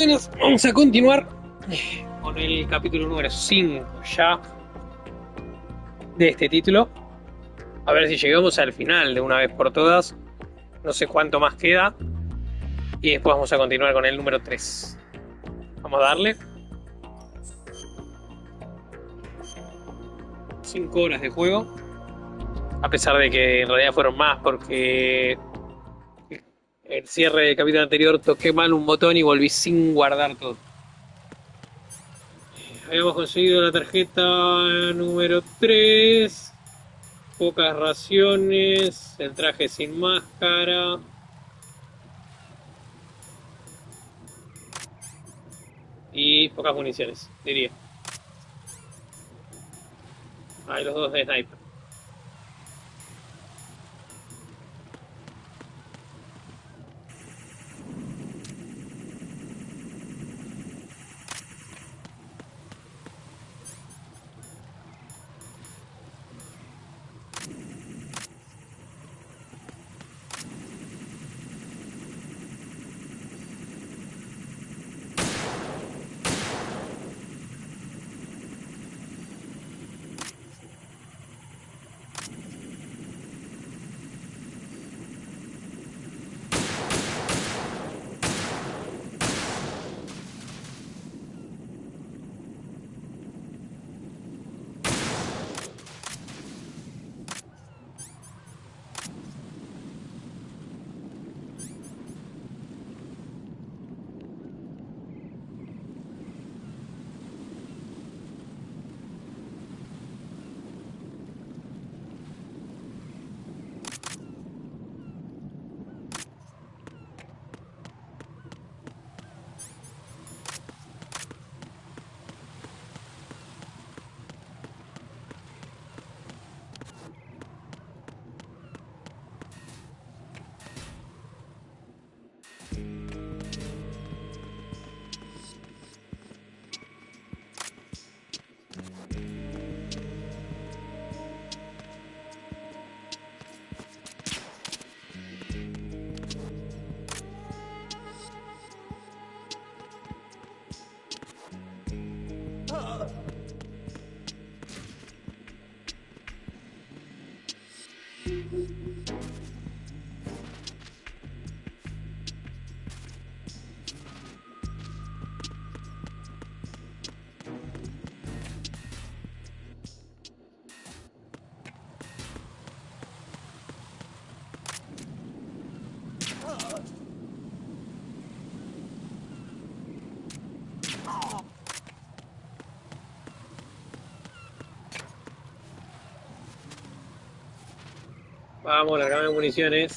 Buenas, vamos a continuar con el capítulo número 5 ya de este título. A ver si llegamos al final de una vez por todas. No sé cuánto más queda. Y después vamos a continuar con el número 3. Vamos a darle 5 horas de juego. A pesar de que en realidad fueron más porque el cierre del capítulo anterior toqué mal un botón y volví sin guardar todo. Habíamos conseguido la tarjeta número 3. Pocas raciones, el traje sin máscara y pocas municiones, diría. Hay los dos de sniper. Vamos, largame municiones.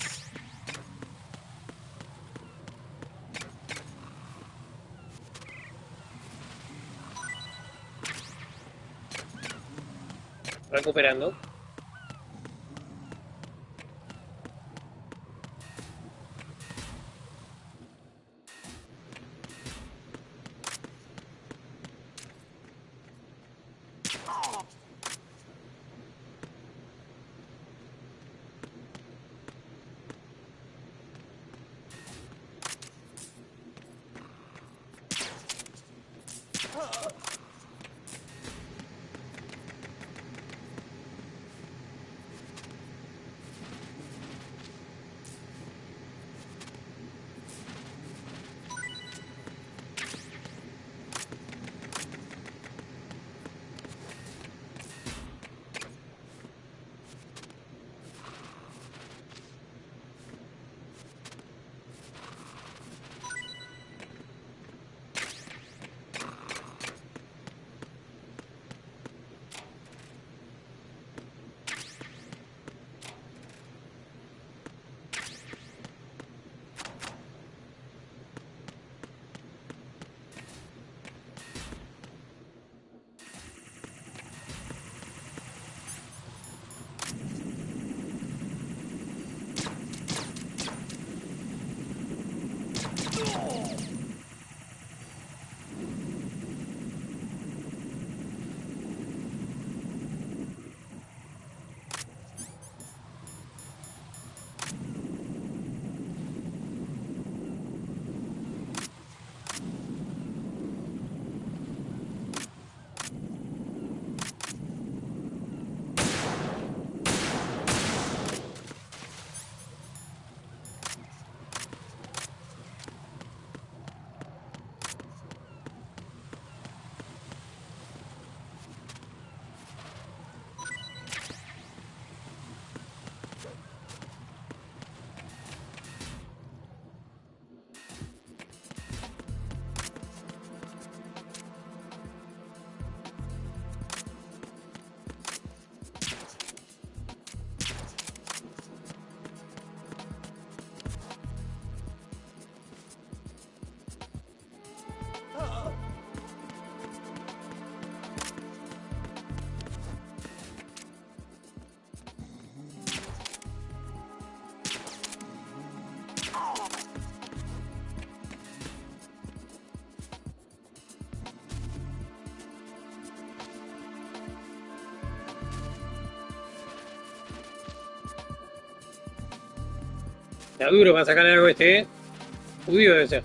Recuperando. Está duro para sacarle algo este, ¿eh? Judío debe ser.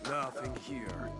Nothing here.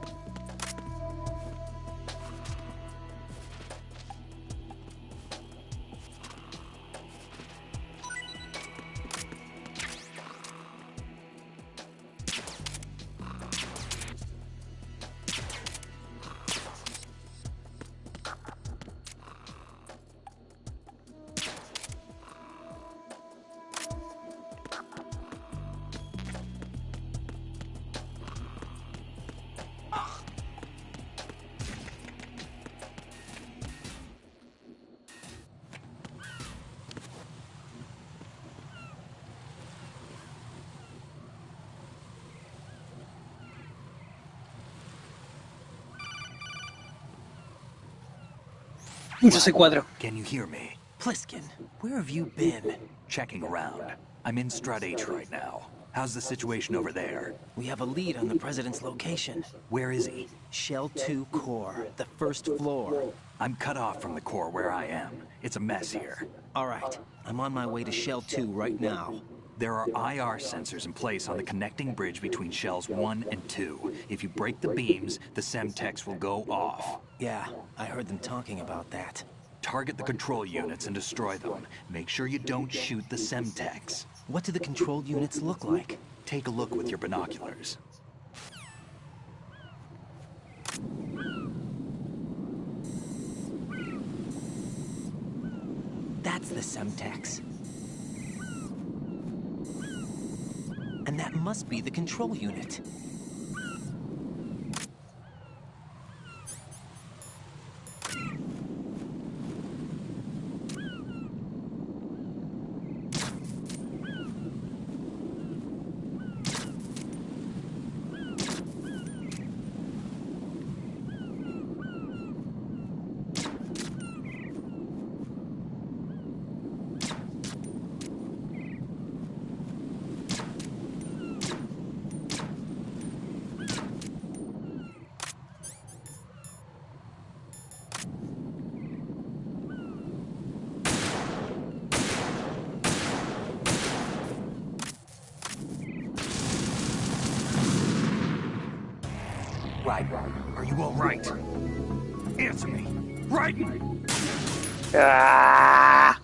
Mucho C4. Can you hear me? Pliskin, where have you been? Checking around. I'm in Strut H right now. How's the situation over there? We have a lead on the president's location. Where is he? Shell 2 core, the first floor. I'm cut off from the core where I am. It's a mess here. All right, I'm on my way to Shell 2 right now. There are IR sensors in place on the connecting bridge between Shells 1 and 2. If you break the beams, the Semtex will go off. Yeah, I heard them talking about that. Target the control units and destroy them. Make sure you don't shoot the Semtex. What do the control units look like? Take a look with your binoculars. That's the Semtex. And that must be the control unit. Right. Are you all right? Answer me. Right? ¡Ah!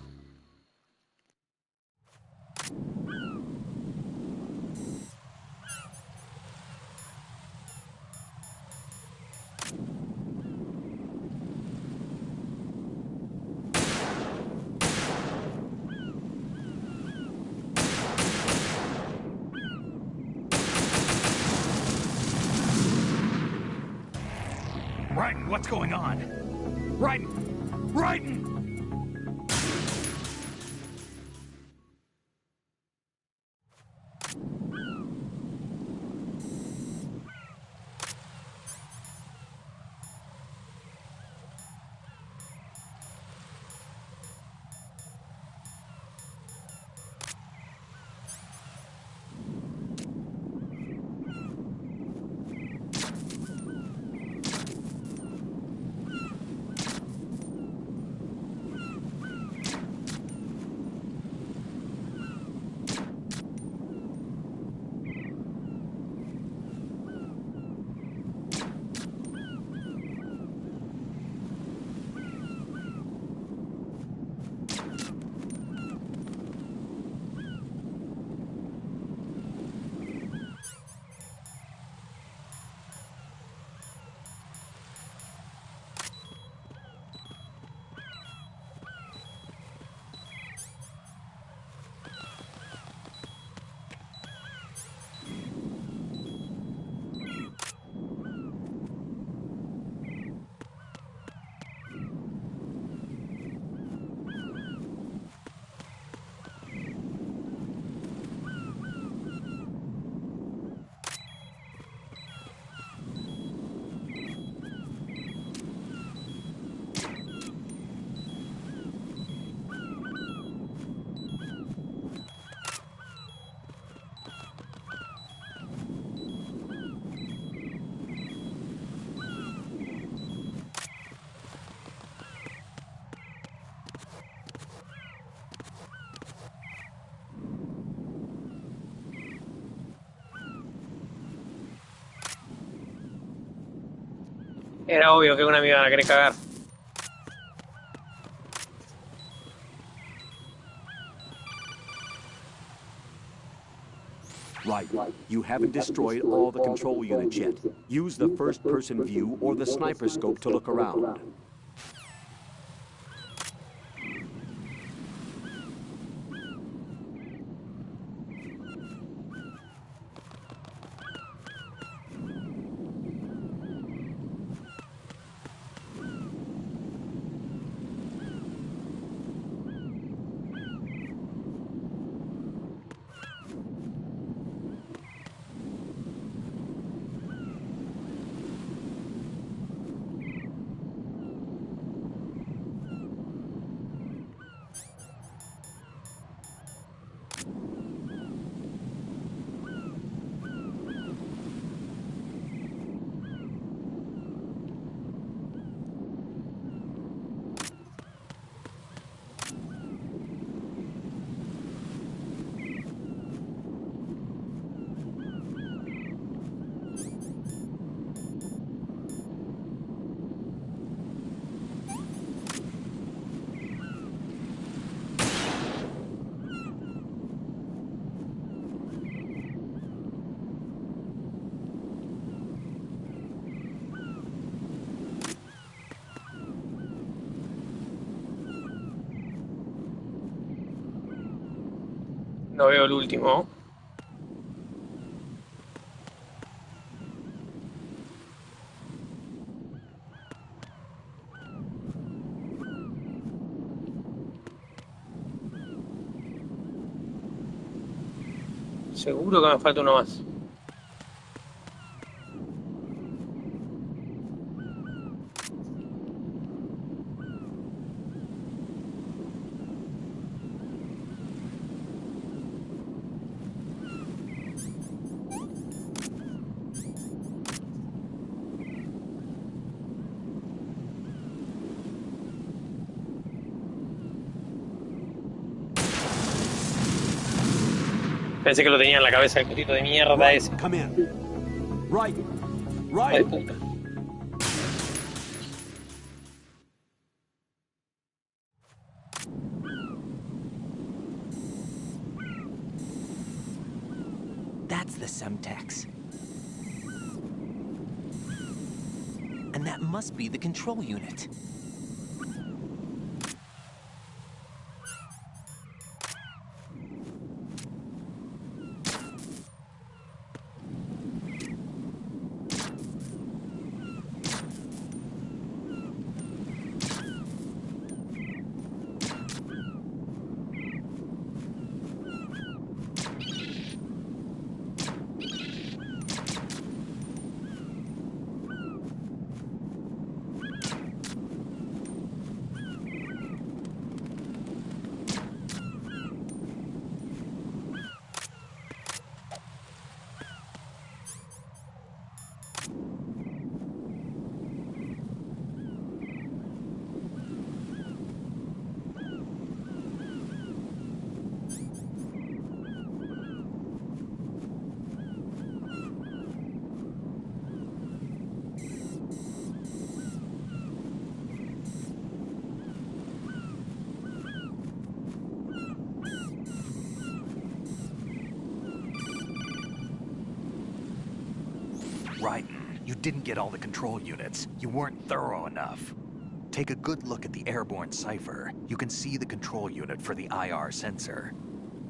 Right, what's going on? Right! Right! Era obvio que una me iban a querer cagar. Right. You haven't destroyed all the control units yet. Use the first-person view or the sniper scope to look around. No veo el último. Seguro que me falta uno más. Pensé que lo tenía en la cabeza el putito de mierda ese. Right, come in. Right. Hijo de Right. puta. That's the Semtex. And that must be the control unit. Right. You didn't get all the control units. You weren't thorough enough. Take a good look at the airborne cipher. You can see the control unit for the IR sensor.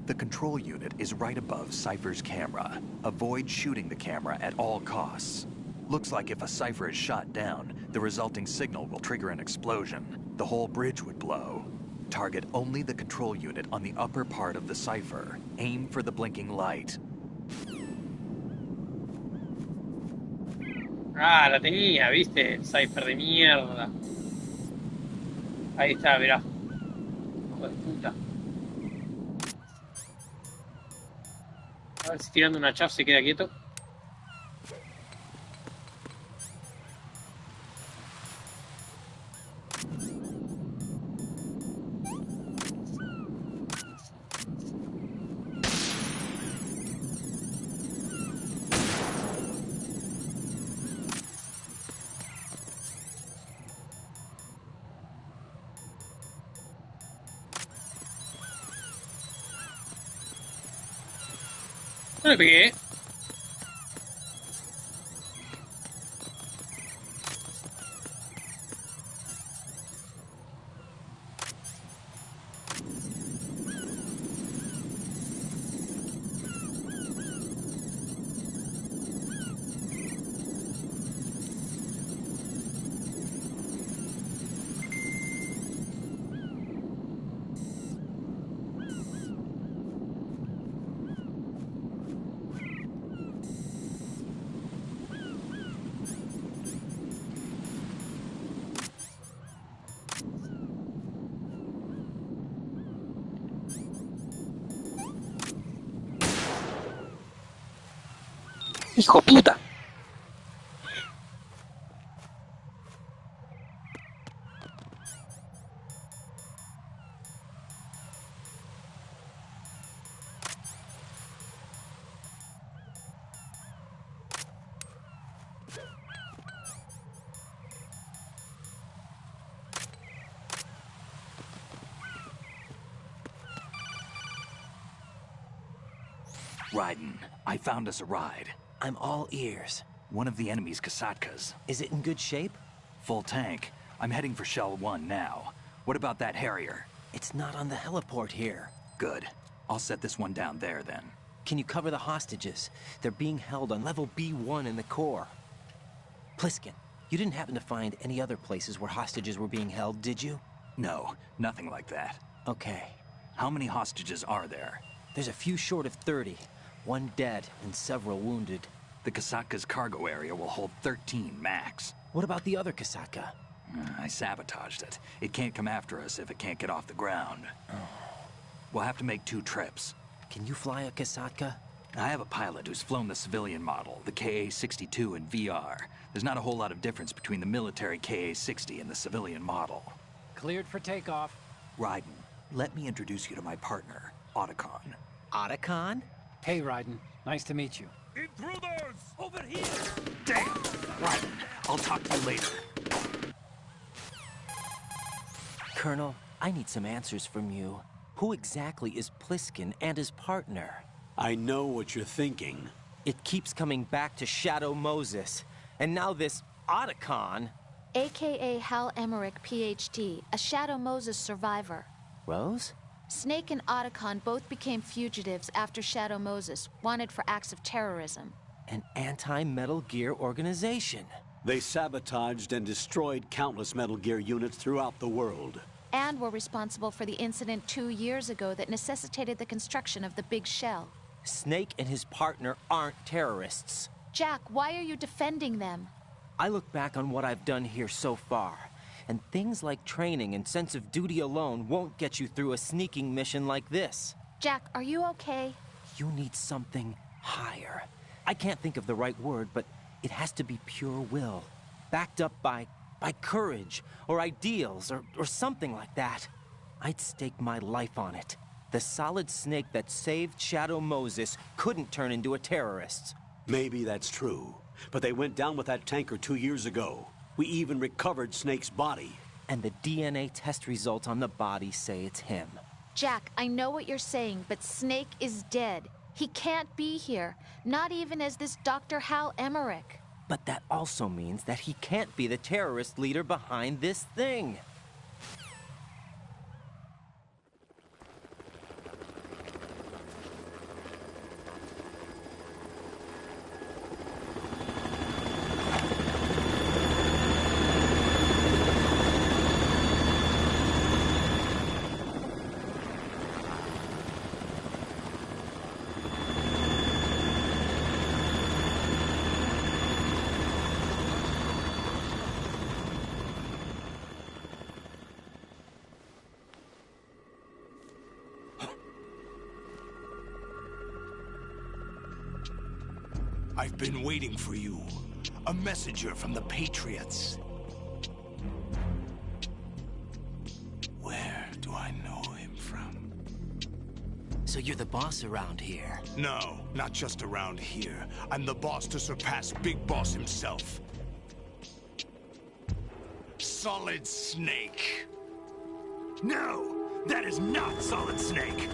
The control unit is right above Cypher's camera. Avoid shooting the camera at all costs. Looks like if a Cypher is shot down, the resulting signal will trigger an explosion. The whole bridge would blow. Target only the control unit on the upper part of the Cypher. Aim for the blinking light. Ah, la tenía, ¿viste? Cypher de mierda. Ahí está, verá. Hijo de puta. A ver si tirando una chaff se queda quieto. No le pegué. Hijo puta. Raiden, I found us a ride. I'm all ears. One of the enemy's Kasatkas. Is it in good shape? Full tank. I'm heading for Shell 1 now. What about that Harrier? It's not on the heliport here. Good. I'll set this one down there then. Can you cover the hostages? They're being held on level B1 in the core. Pliskin, you didn't happen to find any other places where hostages were being held, did you? No, nothing like that. Okay. How many hostages are there? There's a few short of 30. One dead and several wounded. The Kasatka's cargo area will hold 13 max. What about the other Kasaka? I sabotaged it. It can't come after us if it can't get off the ground. We'll have to make 2 trips. Can you fly a Kasaka? I have a pilot who's flown the civilian model, the KA-62 in VR. There's not a whole lot of difference between the military KA-60 and the civilian model. Cleared for takeoff. Raiden, let me introduce you to my partner, Otacon. Otacon? Hey, Raiden. Nice to meet you. Intruders! Over here! Damn! Raiden, I'll talk to you later. Colonel, I need some answers from you. Who exactly is Pliskin and his partner? I know what you're thinking. It keeps coming back to Shadow Moses. And now this Otacon. AKA Hal Emmerich, PhD, a Shadow Moses survivor. Rose? Snake and Otacon both became fugitives after Shadow Moses, wanted for acts of terrorism. An anti-Metal Gear organization. They sabotaged and destroyed countless Metal Gear units throughout the world. And were responsible for the incident 2 years ago that necessitated the construction of the Big Shell. Snake and his partner aren't terrorists. Jack, why are you defending them? I look back on what I've done here so far, and things like training and sense of duty alone won't get you through a sneaking mission like this. Jack, are you okay? You need something higher. I can't think of the right word, but it has to be pure will, backed up by courage, or ideals, or something like that. I'd stake my life on it. The solid Snake that saved Shadow Moses couldn't turn into a terrorist. Maybe that's true, but they went down with that tanker 2 years ago. We even recovered Snake's body. And the DNA test results on the body say it's him. Jack, I know what you're saying, but Snake is dead. He can't be here, not even as this Dr. Hal Emmerich. But that also means that he can't be the terrorist leader behind this thing. I've been waiting for you. A messenger from the Patriots. Where do I know him from? So you're the boss around here? No, not just around here. I'm the boss to surpass Big Boss himself. Solid Snake. No, that is not Solid Snake.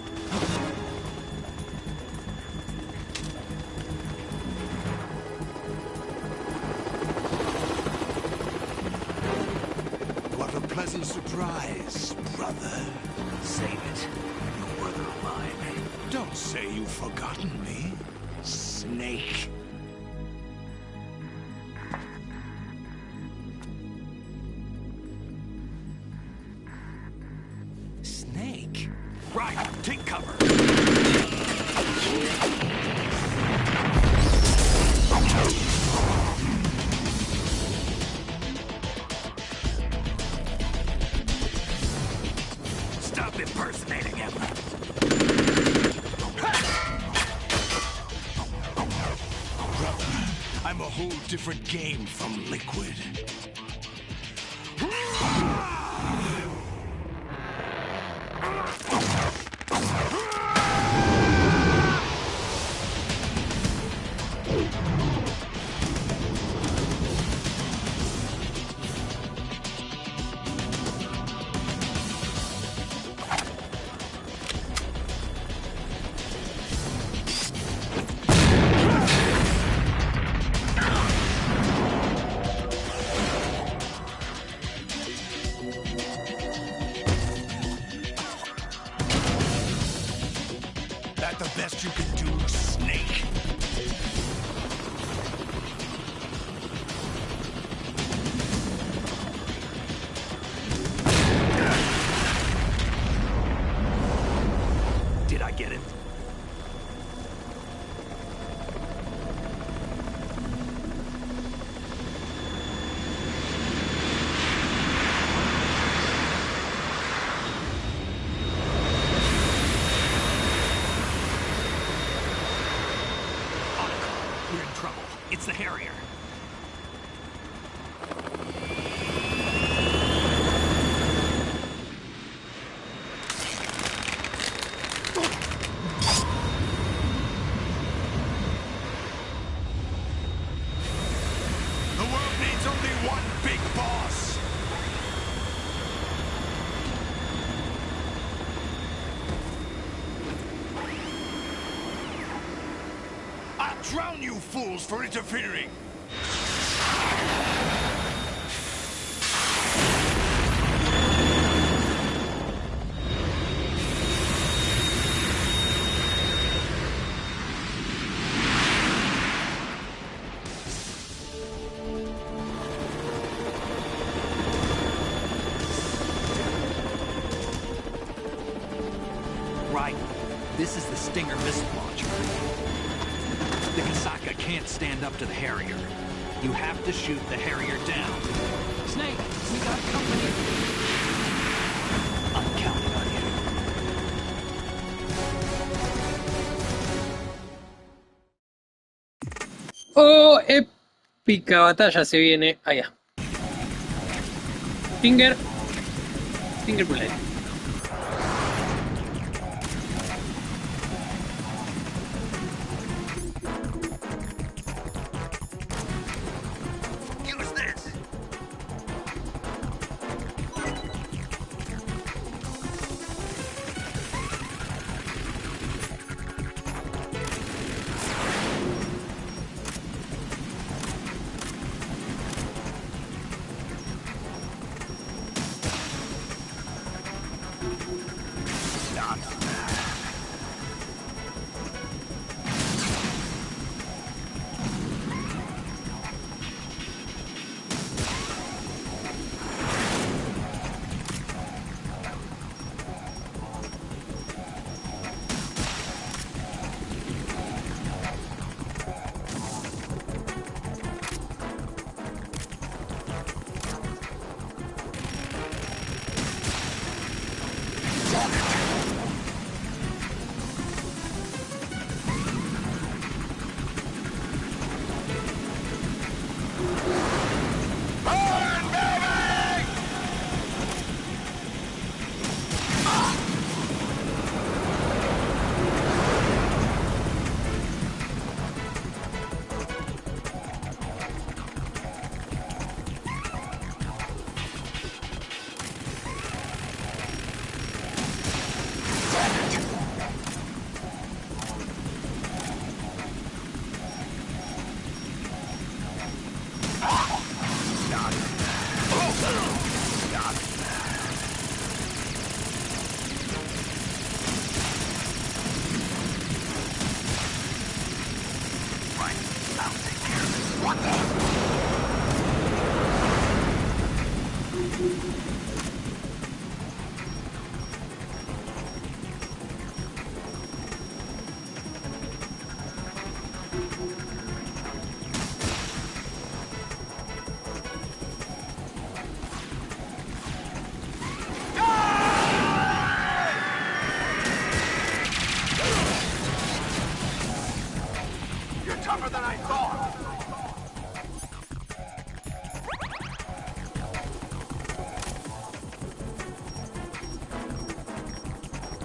pleasant surprise, brother. Save it. You brother of mine. Don't say you've forgotten me, Snake. Snake? Right, take cover. Stop impersonating him. Brother, I'm a whole different game from Liquid. That the best you can do, Snake? Did I get it? We're in trouble. It's the Harrier. The world needs only one big boss. I'll drown you fools for interfering. Right. This is the Stinger missile launcher. The Kasaka can't stand up to the Harrier. You have to shoot the Harrier down. Snake, we got company. I'm counting on you. Oh, épica batalla se viene allá. Finger bullet. Use this.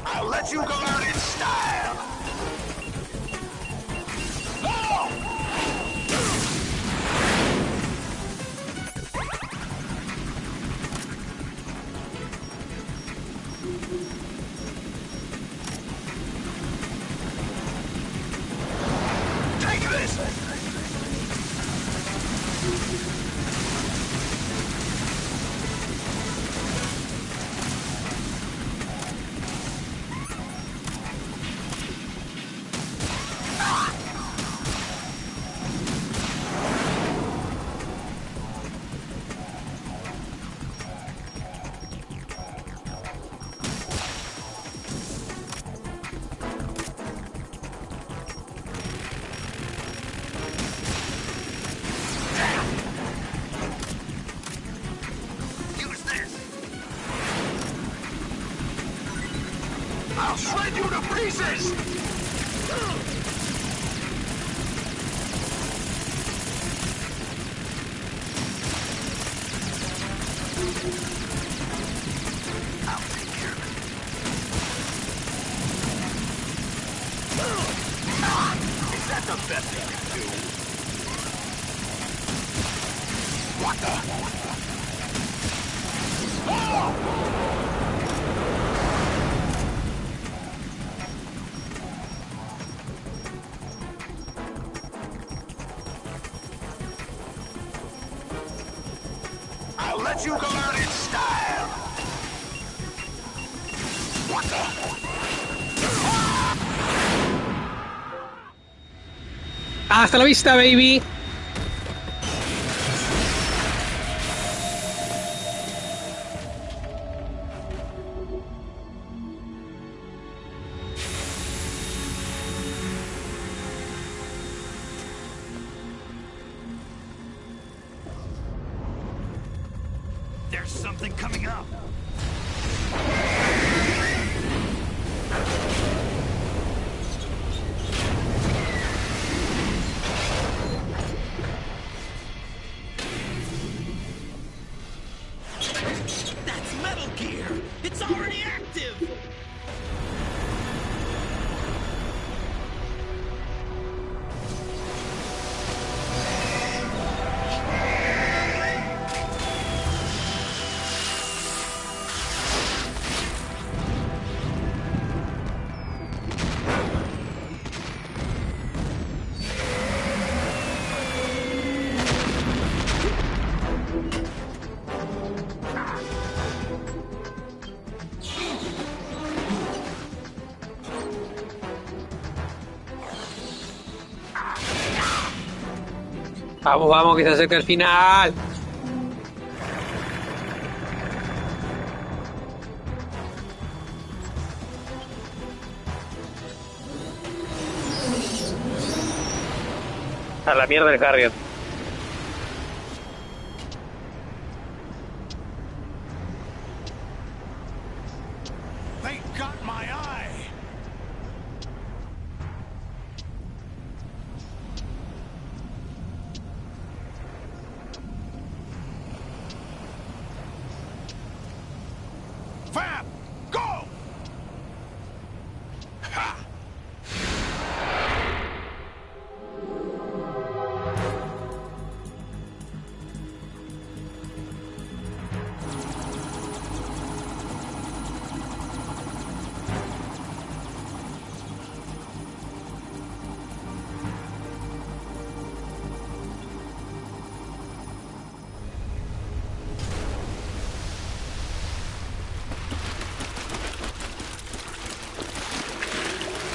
I'll let you go out in style! Oh! Take this! I'll shred you to pieces! I'll take care of it. Is that the best you can do? What the? Oh! I'll let you go out in style! What the? Hasta la vista, baby. There's something coming up. That's Metal Gear! It's already active! Vamos, vamos, que se acerca el final. A la mierda el Harriet. They got my eye! Fab! Go! Ha!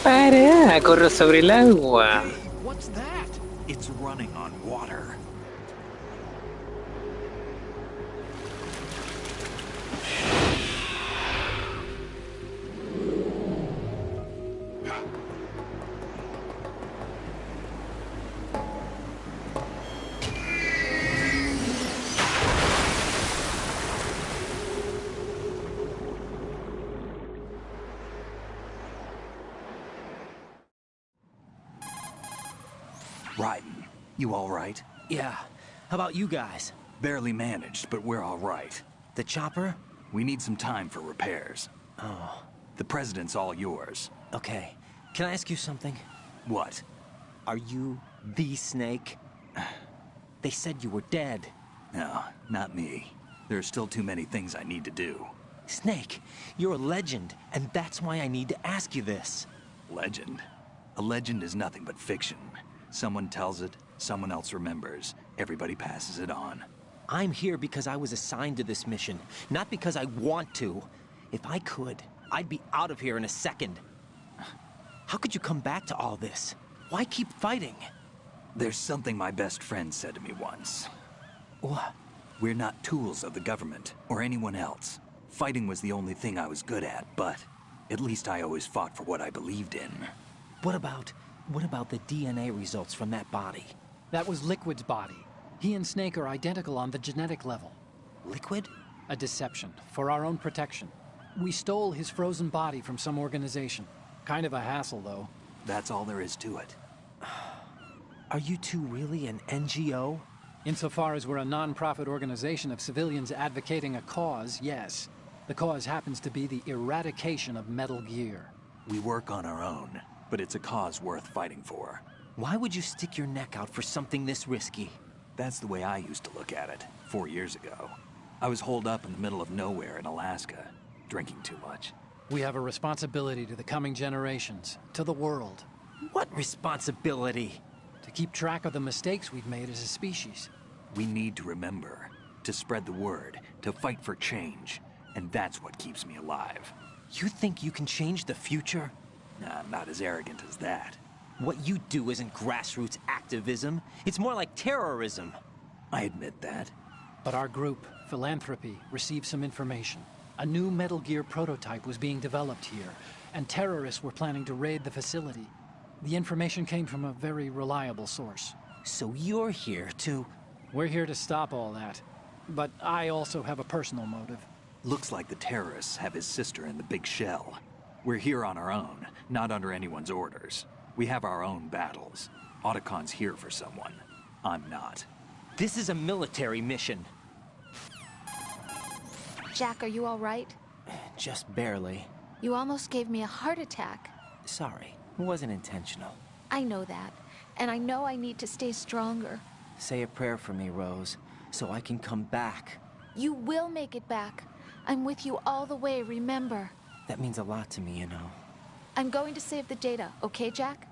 Para, corro sobre el agua. What's that? It's running on water. Raiden, you all right? Yeah. How about you guys? Barely managed, but we're all right. The chopper? We need some time for repairs. Oh, The president's all yours. okay. Can I ask you something? What? Are you the Snake? They said you were dead. No, not me. There are still too many things I need to do. Snake, you're a legend, and that's why I need to ask you this. Legend? A legend is nothing but fiction. Someone tells it, someone else remembers. Everybody passes it on. I'm here because I was assigned to this mission, not because I want to. If I could, I'd be out of here in a second. How could you come back to all this? Why keep fighting? There's something my best friend said to me once. What? We're not tools of the government or anyone else. Fighting was the only thing I was good at, but at least I always fought for what I believed in. What about the DNA results from that body? That was Liquid's body. He and Snake are identical on the genetic level. Liquid? A deception, for our own protection. We stole his frozen body from some organization. Kind of a hassle, though. That's all there is to it. Are you two really an NGO? Insofar as we're a non-profit organization of civilians advocating a cause, yes. The cause happens to be the eradication of Metal Gear. We work on our own, but it's a cause worth fighting for. Why would you stick your neck out for something this risky? That's the way I used to look at it, 4 years ago. I was holed up in the middle of nowhere in Alaska, drinking too much. We have a responsibility to the coming generations, to the world, What responsibility? to keep track of the mistakes we've made as a species. We need to remember, to spread the word, to fight for change, and that's what keeps me alive. You think you can change the future? Nah, I'm not as arrogant as that. What you do isn't grassroots activism. It's more like terrorism. I admit that. But our group, Philanthropy, received some information. A new Metal Gear prototype was being developed here, and terrorists were planning to raid the facility. The information came from a very reliable source. So you're here to... We're here to stop all that. But I also have a personal motive. Looks like the terrorists have his sister in the big shell. We're here on our own, not under anyone's orders. We have our own battles. Otacon's here for someone. I'm not. This is a military mission. Jack, are you all right? Just barely. You almost gave me a heart attack. Sorry, it wasn't intentional. I know that, and I know I need to stay stronger. Say a prayer for me, Rose, so I can come back. You will make it back. I'm with you all the way, remember. That means a lot to me, you know. I'm going to save the data, okay, Jack?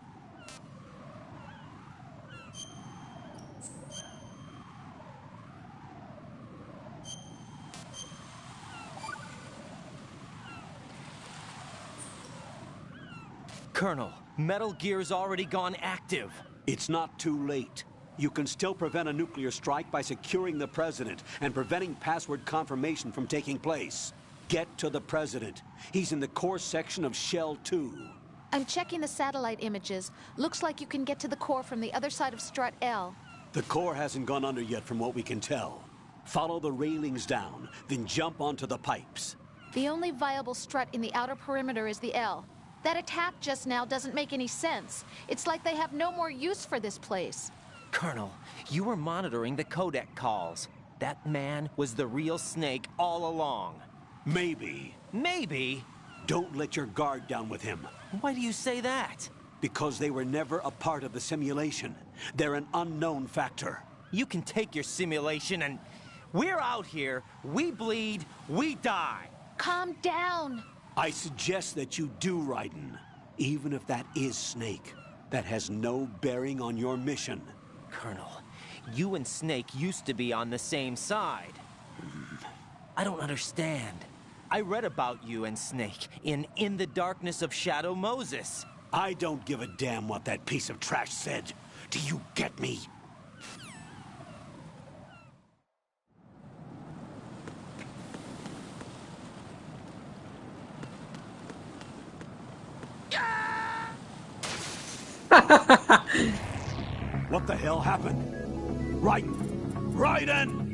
Colonel, Metal Gear's already gone active. It's not too late. You can still prevent a nuclear strike by securing the president and preventing password confirmation from taking place. Get to the president. He's in the core section of Shell 2. I'm checking the satellite images. Looks like you can get to the core from the other side of Strut L. The core hasn't gone under yet from what we can tell. Follow the railings down, then jump onto the pipes. The only viable strut in the outer perimeter is the L. That attack just now doesn't make any sense. It's like they have no more use for this place. Colonel, you were monitoring the codec calls. That man was the real Snake all along. Maybe. Maybe? Don't let your guard down with him. Why do you say that? Because they were never a part of the simulation. They're an unknown factor. You can take your simulation and... We're out here, we bleed, we die. Calm down. I suggest that you do, Raiden. Even if that is Snake. That has no bearing on your mission. Colonel, you and Snake used to be on the same side. I don't understand. I read about you and Snake in the Darkness of Shadow Moses. I don't give a damn what that piece of trash said. Do you get me? What the hell happened? Raiden! Raiden!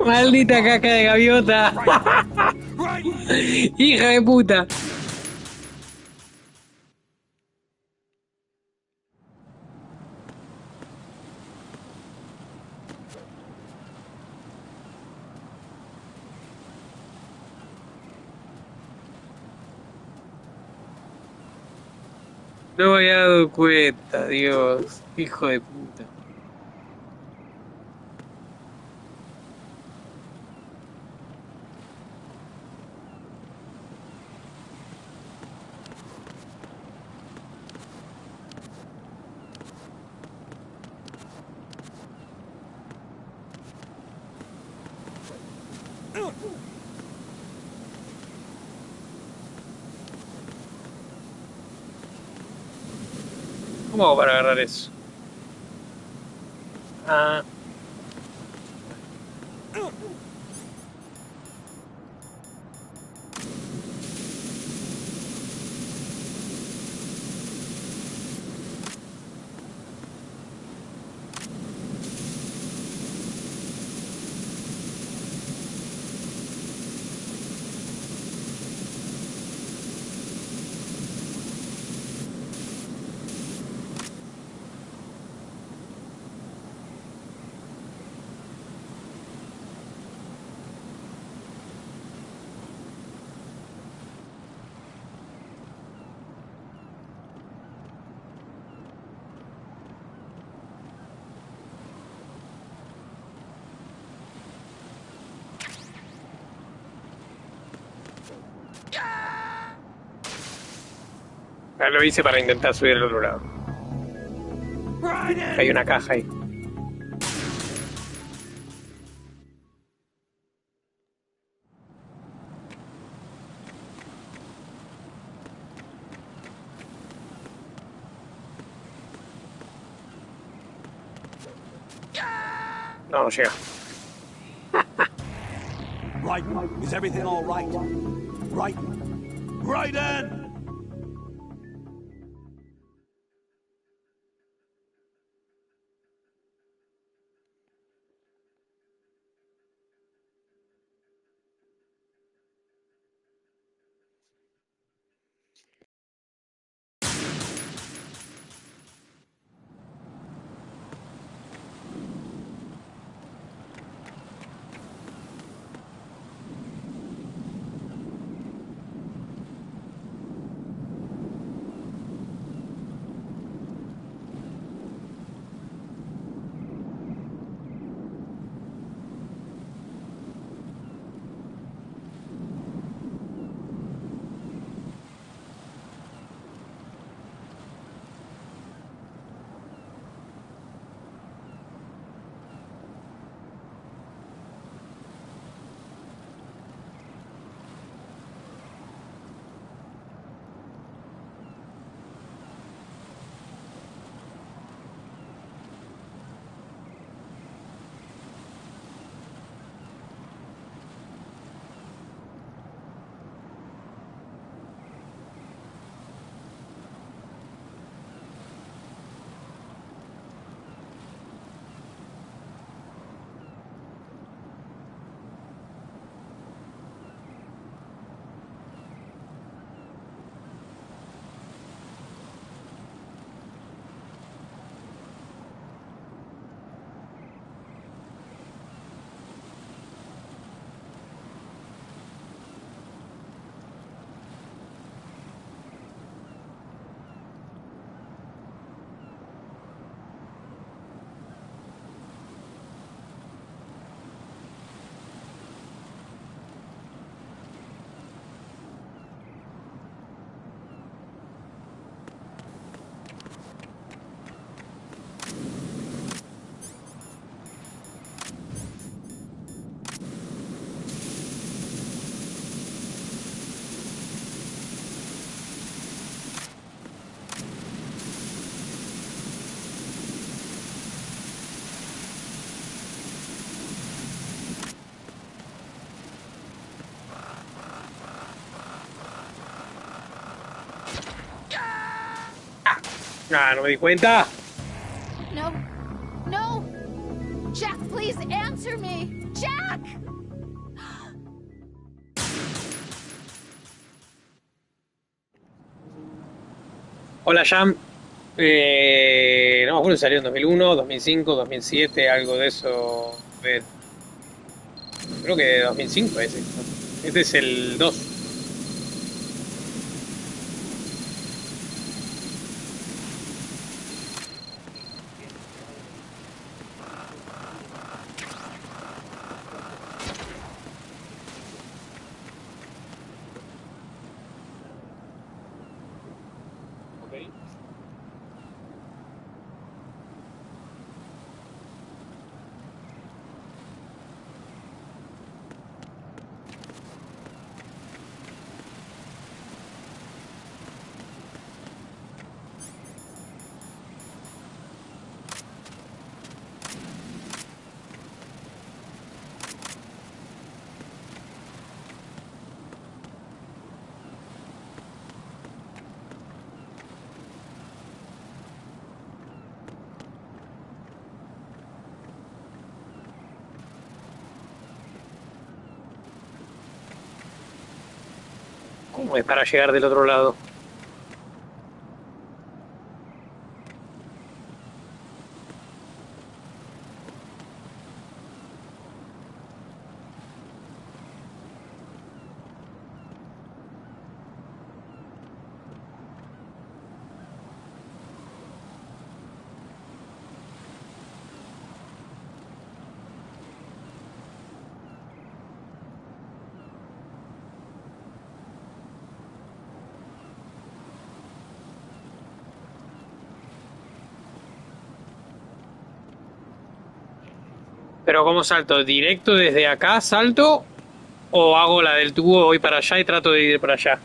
Maldita caca de gaviota. Hija de puta. No me había dado cuenta, Dios. Hijo de puta. ¿Cómo hago para agarrar eso? Ah. Ah, lo hice para intentar subir al otro lado. Hay una caja ahí. No, no llega. Raiden, is everything all right? Raiden? Raiden! Ah, no me di cuenta. No. No! Jack, please answer me! Jack! Hola, Jam. No me acuerdo si salió en 2001, 2005, 2007, algo de eso. A ver, creo que 2005 es esto. Este es el 2. ¿Cómo es para llegar del otro lado? Pero ¿cómo salto? ¿Directo desde acá salto? ¿O hago la del tubo, voy para allá y trato de ir para allá?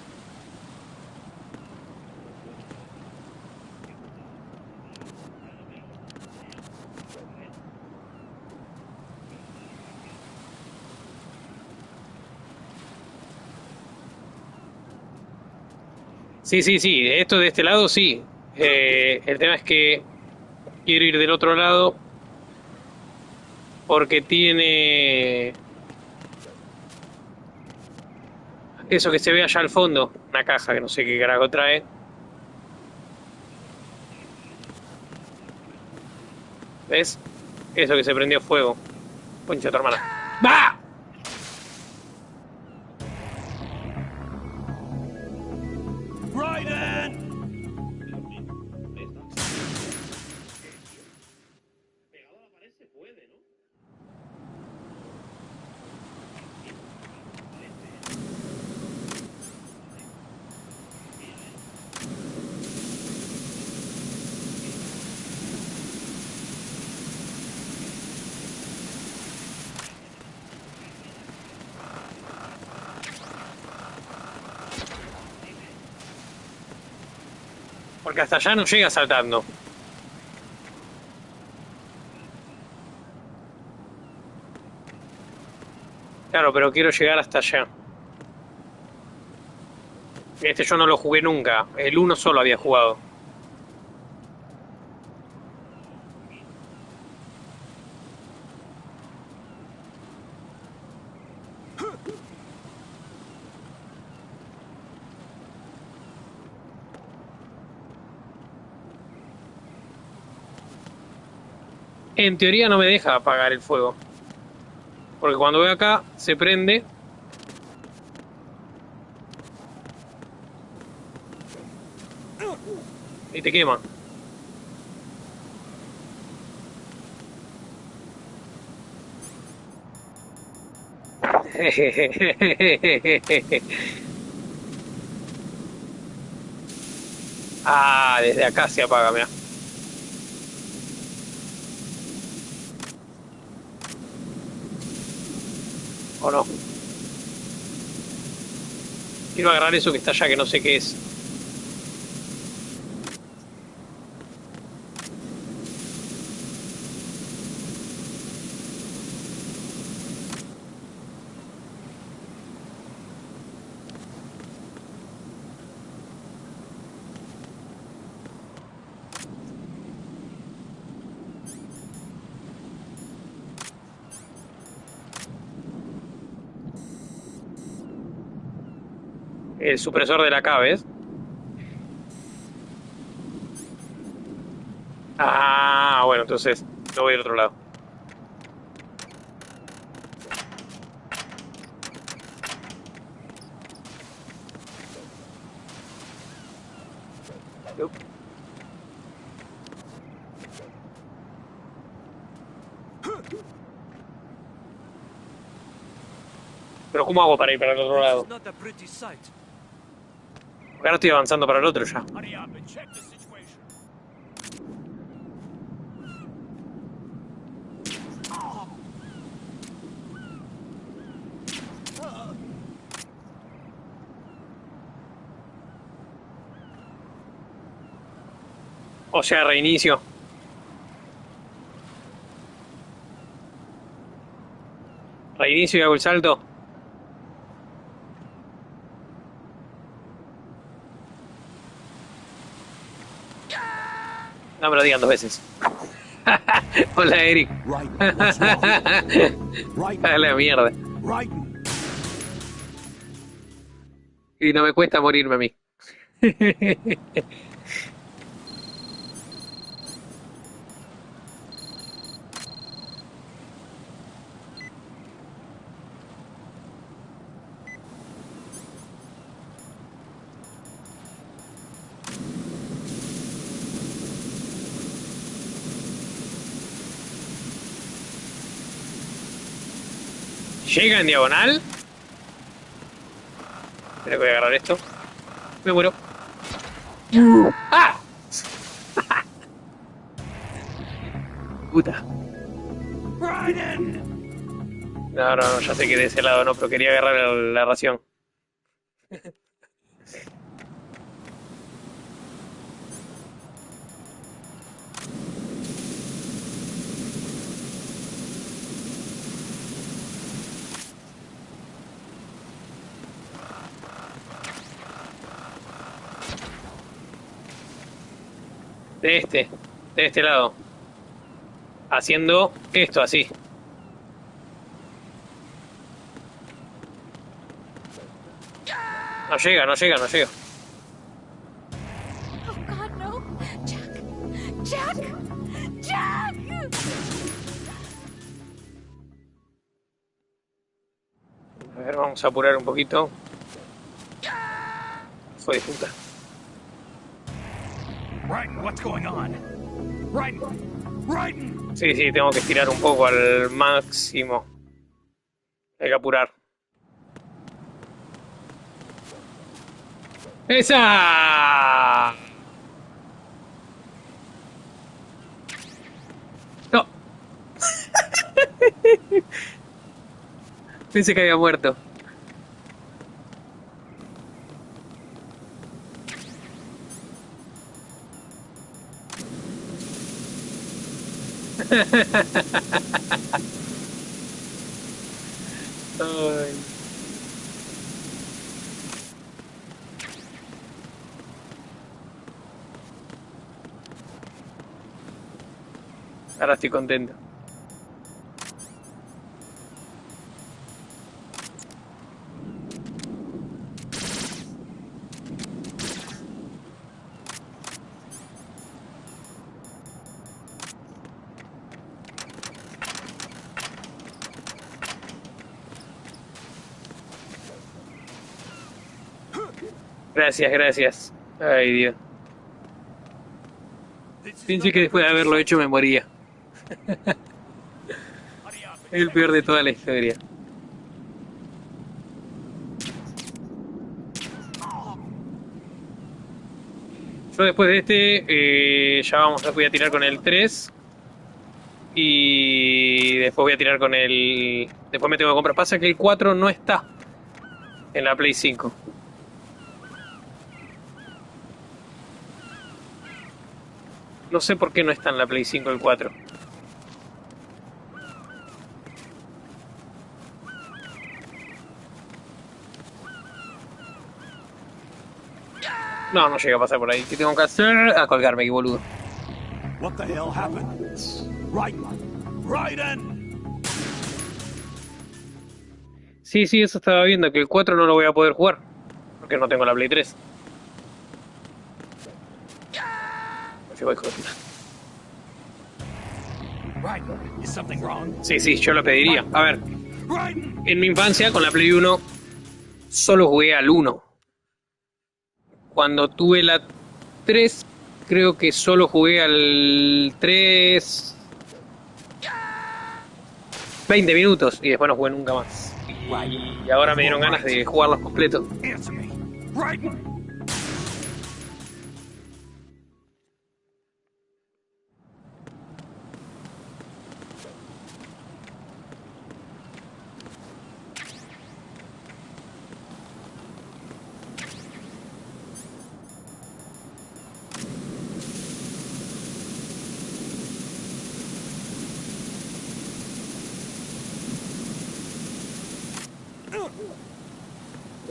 Sí, sí, sí. Esto de este lado sí. El tema es que quiero ir del otro lado porque tiene eso que se ve allá al fondo. Una caja que no sé qué carajo trae. ¿Ves? Eso que se prendió fuego. Concha tu hermana. ¡Va! Porque hasta allá no llega saltando. Claro, pero quiero llegar hasta allá. Este yo no lo jugué nunca. El uno solo había jugado. En teoría no me deja apagar el fuego. Porque cuando voy acá, se prende. Y te quema. Ah, desde acá se apaga, mira. ¿O no? Quiero agarrar eso que está allá, que no sé qué es. el supresor de la K, ¿ves? Ah, bueno, entonces no voy al otro lado. Pero ¿cómo hago para ir para el otro lado? Porque ahora estoy avanzando para el otro ya. O sea, reinicio. Reinicio y hago el salto. No me lo digan 2 veces. Hola, Eric. A la mierda. Y no me cuesta morirme a mí. Llega en diagonal. Espera que voy a agarrar esto. Me muero. ¡Ah! Puta. No, ya sé que de ese lado no, pero quería agarrar la ración. De este lado. Haciendo esto así. No llega. Oh, God, no. Jack! Jack! A ver, vamos a apurar un poquito. Fue de puta. Sí, tengo que estirar un poco al máximo. Hay que apurar. ¡Esa! No. Pensé que había muerto. Ay. Ahora estoy contento. Gracias. Ay, Dios. Pensé que después de haberlo hecho me moría. El peor de toda la historia. Yo después de este, voy a tirar con el 3. Y después voy a tirar con el... Después me tengo que comprar. Pasa que el 4 no está en la Play 5. No sé por qué no está en la Play 5 el 4. No llega a pasar por ahí. ¿Qué tengo que hacer? A colgarme, qué boludo. What the hell happened? Raiden! Sí, eso estaba viendo, que el 4 no lo voy a poder jugar. Porque no tengo la Play 3. Me fijo, hijo de puta. Sí, sí, yo lo pediría. A ver, en mi infancia con la Play 1 solo jugué al 1. Cuando tuve la 3, creo que solo jugué al 3 20 minutos y después no jugué nunca más. Y ahora me dieron ganas de jugarlos completos.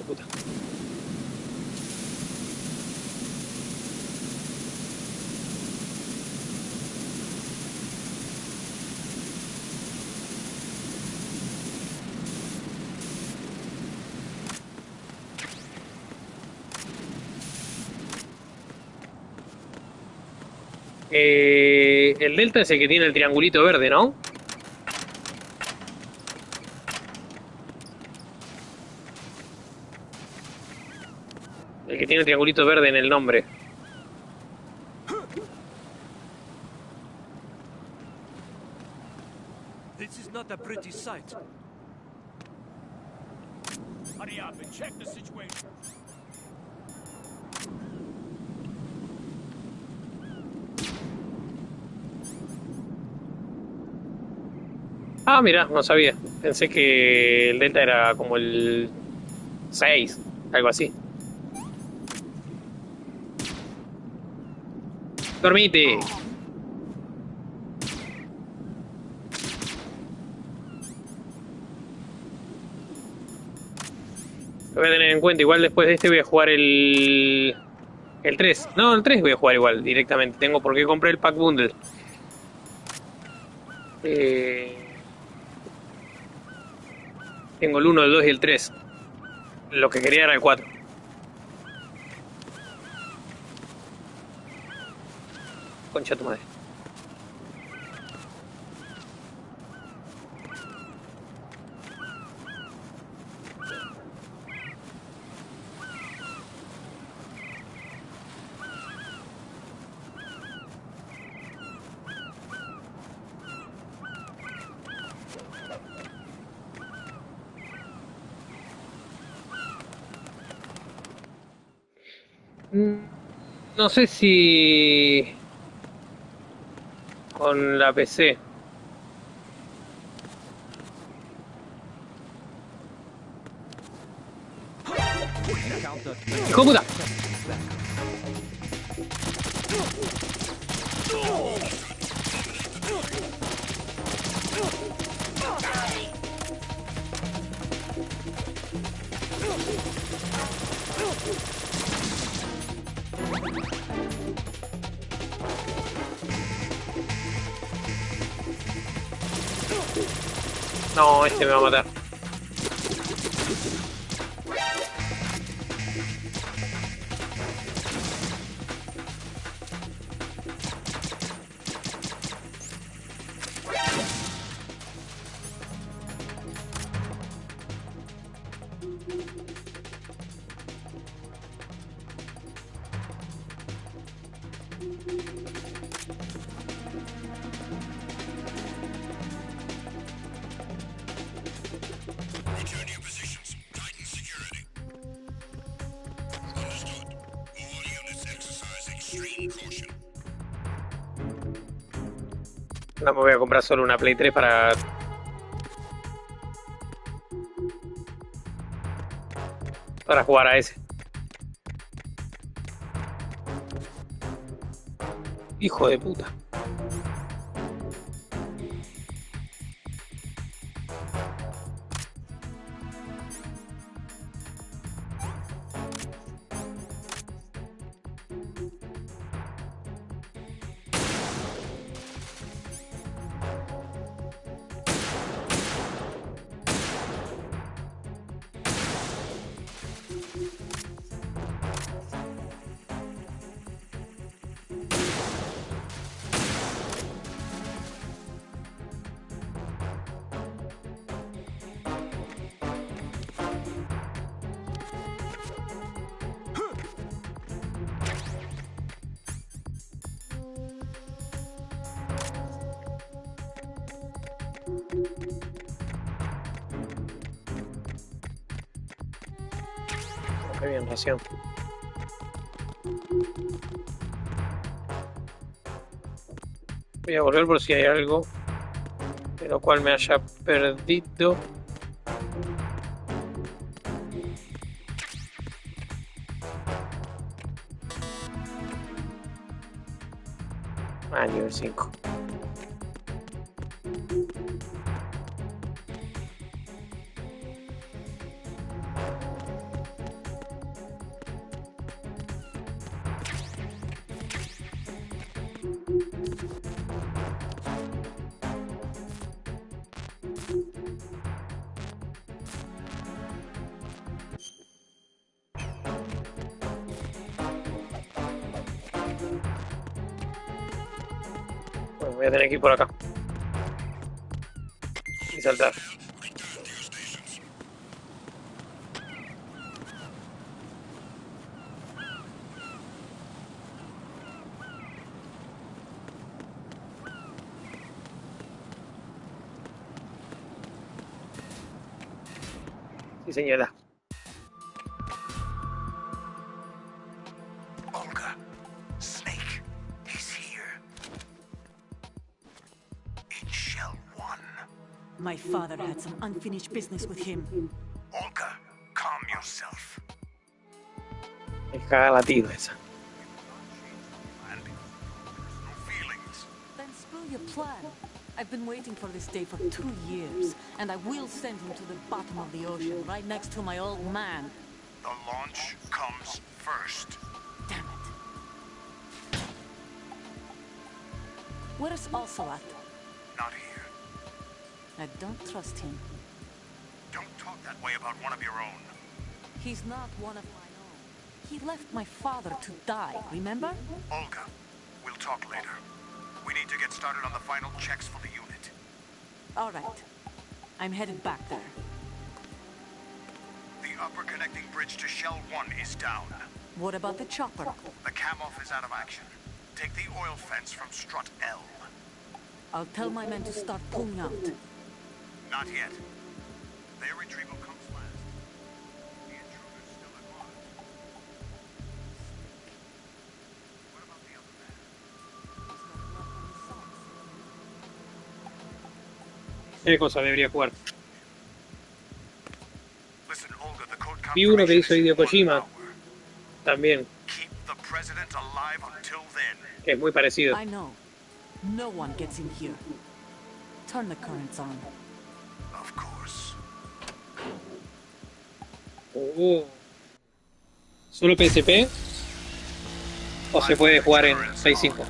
Puta. El Delta es el que tiene el triangulito verde, ¿no? El que tiene el triangulito verde en el nombre. This is not a pretty sight. Hurry up and check the situation. Ah, mira, no sabía. Pensé que el Delta era como el 6, algo así. Dormite. Lo voy a tener en cuenta. Igual después de este voy a jugar el 3. No, el 3 voy a jugar igual directamente. Tengo por qué compré el pack bundle. Tengo el 1, el 2 y el 3. Lo que quería era el 4. Concha tu madre. No sé si con la PC. ¡Hijo de puta! No, este me va a matar. Return to your positions. Tighten security. Understood. All units exercise extreme caution. No me voy a comprar solo una Play 3 para jugar a ese. Hijo de puta. Qué bien, ración. Voy a volver por si hay algo de lo cual me haya perdido. Ah, nivel 5. Bueno, voy a tener que ir por acá. Y saltar. Sí, señora. Olga, Snake, he's here. In Shell 1. My father had some unfinished business with him. Olga, calm yourself. Es caga la tiro esa. And no feelings. Then spill your plan. I've been waiting for this day for 2 years, and I will send him to the bottom of the ocean, right next to my old man. The launch comes first. Damn it. Where's Ocelot? Not here. I don't trust him. Don't talk that way about one of your own. He's not one of my own. He left my father to die, remember? Olga, we'll talk later. We need to get started on the final checks for the unit. All right. I'm headed back there. The upper connecting bridge to Shell 1 is down. What about the chopper? The cam-off is out of action. Take the oil fence from strut L. I'll tell my men to start pulling out. Not yet. Their retrieval comes last. The intruder's still at large. What about the other man? ¿Qué cosa debería jugar? Listen, Olga, the code Vi uno que hizo confirmation is Hideo in 1 Kojima hour. también, Keep the president alive until then. que es muy parecido. I know. No one gets in here. Turn the currents on. Of course. ¿Solo PSP? ¿O se puede jugar en Play 5?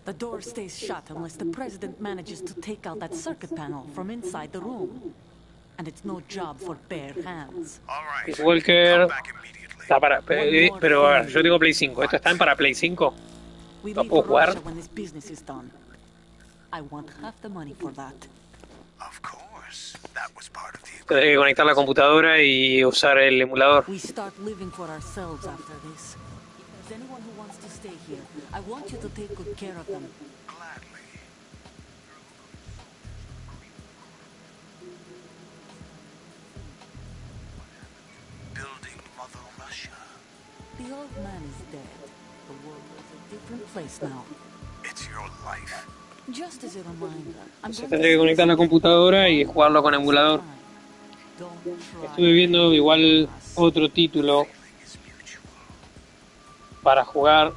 The door stays shut unless the president manages to take out that circuit panel from inside the room. And it's no job for bare hands. All right. Peace Walker Come back immediately. está para... pero a ver, yo tengo Play 5. ¿Esto está para Play 5? We ¿Lo leave puedo for jugar? Russia when this business is done. I want half the money for that. Of course. That was part of the Tendré que conectar la computadora y usar el emulador. We start living for ourselves after this. If there's anyone who wants to stay here, I want you to take good care of them. Gladly. Building Mother Russia. The old man is dead. The world is a different place now. It's your life. Just as a reminder, I'm Entonces going to tendré que conectar la computadora y jugarlo con emulador. Don't try. Estuve viendo igual otro título Feeling is mutual. para jugar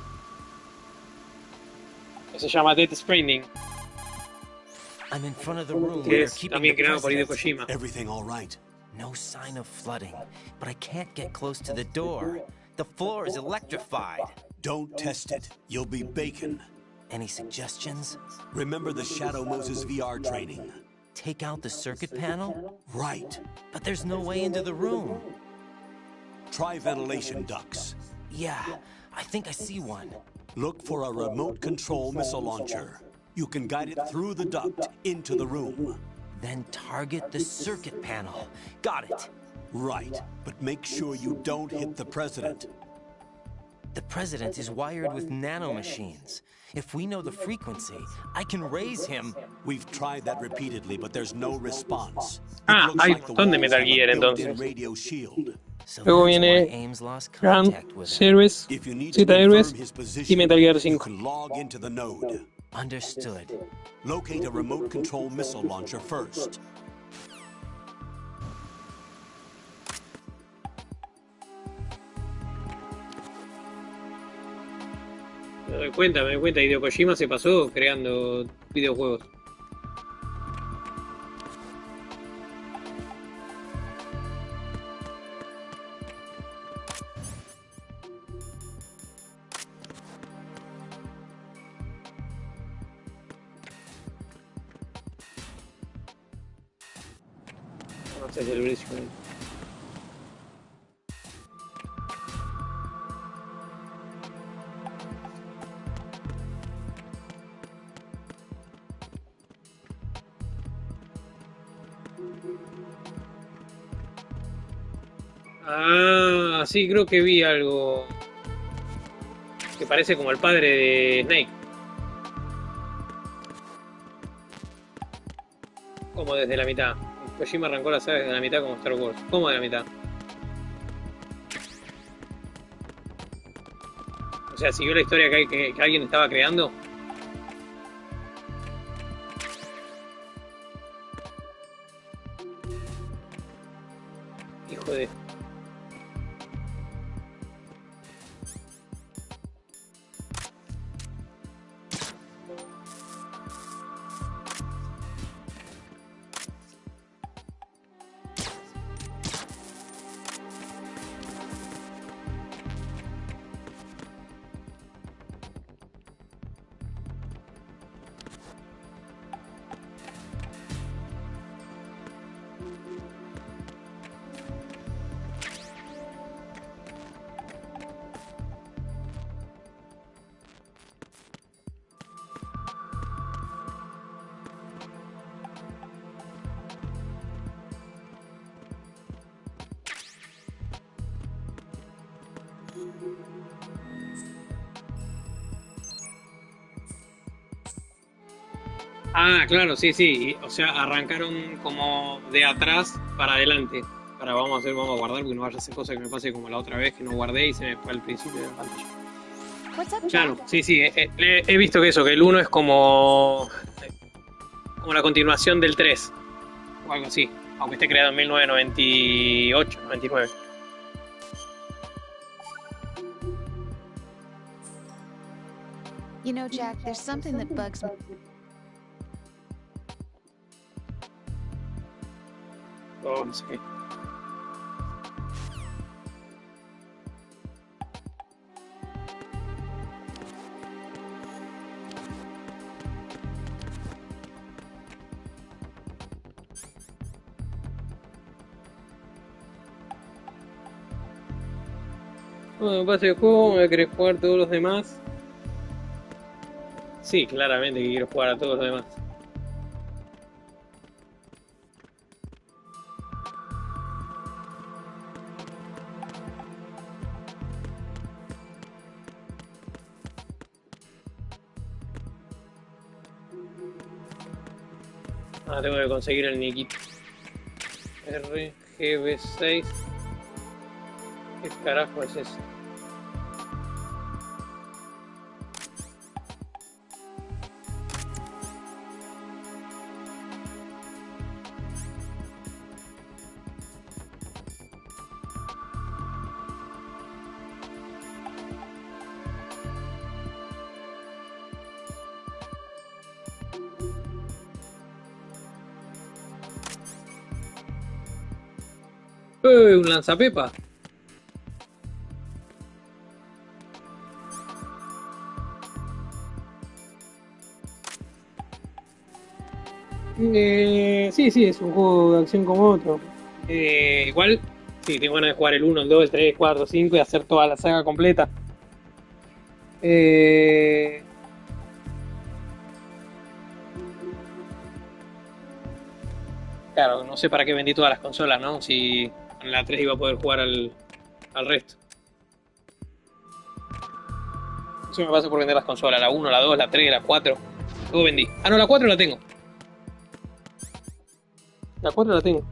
que se llama Death Stranding, I'm in front of the room que where they're es keeping también the creado por Hideo president. Kojima. Everything all right? No sign of flooding, but I can't get close to the door. The floor is electrified. Don't test it. You'll be bacon. Any suggestions? Remember the Shadow Moses VR training? Take out the circuit panel? Right. But there's no way into the room. Try ventilation ducts. Yeah, I think I see one. Look for a remote control missile launcher. You can guide it through the duct into the room. Then target the circuit panel. Got it. Right. But make sure you don't hit the president. The president is wired with nanomachines. If we know the frequency, I can raise him. We've tried that repeatedly, but there's no response. Ah, It looks hay like the montón de walls Metal have a Gear, built-in entonces. radio shield. So Luego that's why viene Ames lost Grand contact with him. Series, If you need to Z Heroes confirm his y position, Metal Gear you 5. can log into the node. Understood. Locate a remote control missile launcher first. Me doy cuenta, Hideo Kojima se pasó creando videojuegos. No sé si el precio. Ah, sí, creo que vi algo que parece como el padre de Snake. Como desde la mitad. Kojima arrancó la saga desde la mitad como Star Wars. ¿Cómo de la mitad? O sea, siguió la historia que alguien estaba creando. Hijo de... Ah, claro, sí, sí. O sea, arrancaron como de atrás para adelante. Para vamos a guardar porque no vaya a hacer cosas que me pase como la otra vez que no guardé y se me fue al principio de la pantalla. Claro, sí, sí. He visto que eso, que el 1 es como la continuación del 3 o algo así. Aunque esté creado en 1998, 99. You know, Jack, there's something that bugs me. Oh, no sé qué. Bueno, me pasa el juego, me querés jugar todos los demás. Sí, claramente que quiero jugar a todos los demás. Ah, tengo que conseguir el niquito. RGB6. ¿Qué carajo es eso? Un lanzapepa. Sí, sí, es un juego de acción como otro. Igual, sí, tengo ganas de jugar el 1, el 2, el 3, el 4, el 5 y hacer toda la saga completa. Claro, no sé para qué vendí todas las consolas, ¿no? Si en la 3 iba a poder jugar al resto. Eso me pasa por vender las consolas, la 1, la 2, la 3, la 4. Todo vendí. Ah, no, la 4 la tengo. La 4 la tengo.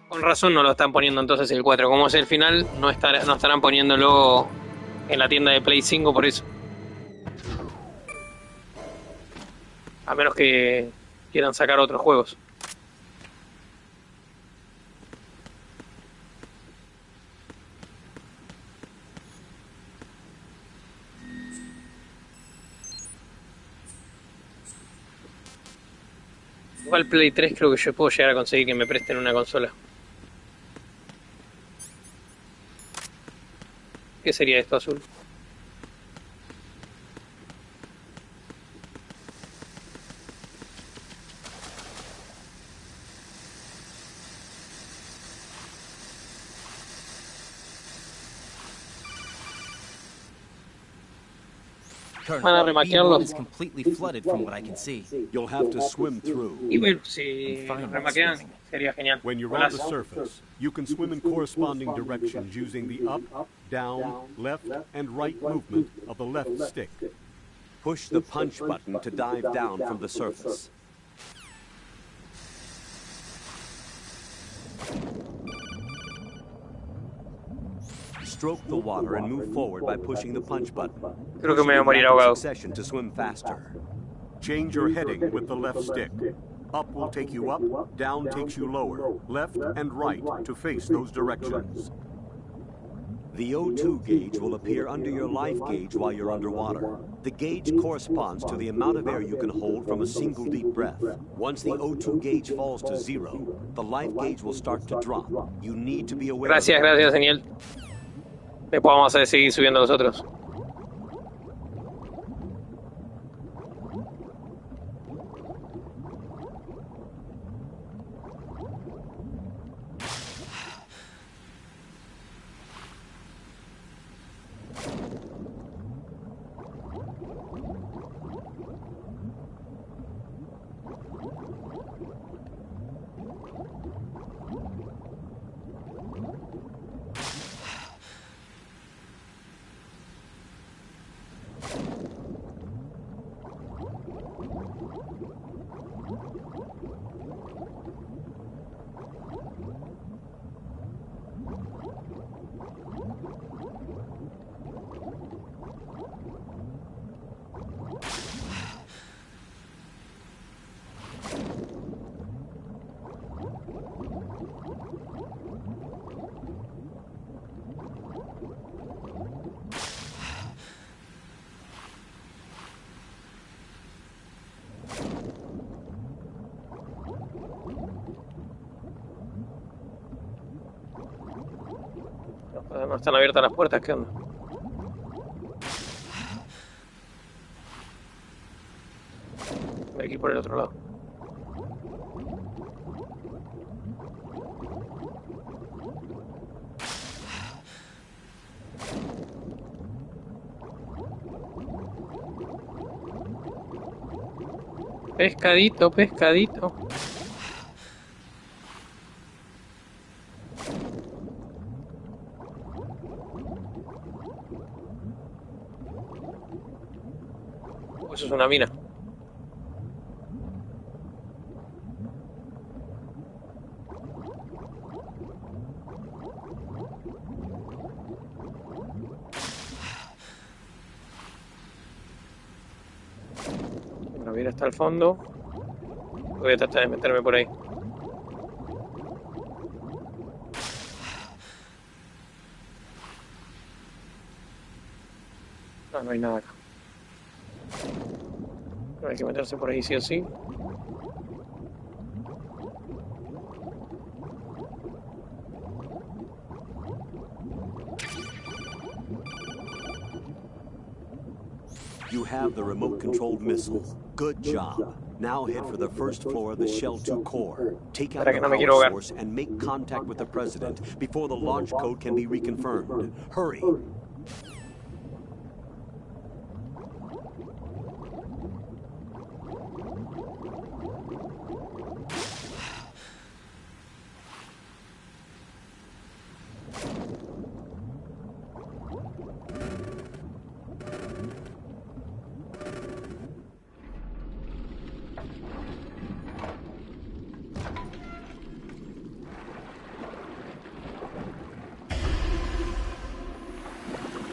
Con razón no lo están poniendo entonces el 4. Como es el final, no estarán poniéndolo en la tienda de Play 5 por eso. A menos que quieran sacar otros juegos. Igual Play 3 creo que yo puedo llegar a conseguir que me presten una consola. ¿Qué sería esto azul? Van a remaquearlo. B1 is completely flooded from what I can see. You'll have to swim through. Y bueno, si lo remaquean sería genial. When you're on the surface, you can swim in corresponding directions using the up, down, left, and right movement of the left stick. Push the punch button to dive down from the surface. Stroke the water and move forward by pushing the punch button. Creo que me voy a morir ahogado. Succession to swim faster. Change your heading with the left stick. Up will take you up, down takes you lower, left and right to face those directions. The O2 gauge will appear under your life gauge while you're underwater. The gauge corresponds to the amount of air you can hold from a single deep breath. Once the O2 gauge falls to 0, the life gauge will start to drop. You need to be aware. Gracias, Daniel. Después vamos a seguir subiendo nosotros. No están abiertas las puertas, ¿qué onda? Voy a ir por el otro lado. Pescadito, pescadito. Eso es una mina. La mina está al fondo. Voy a tratar de meterme por ahí. No, no hay nada acá. Hay que meterse por ahí sí o sí. You have the remote-controlled missile. Good job. Now head for the first floor of the Shell 2 core. Take out the power source and make contact with the President before the launch code can be reconfirmed. Hurry!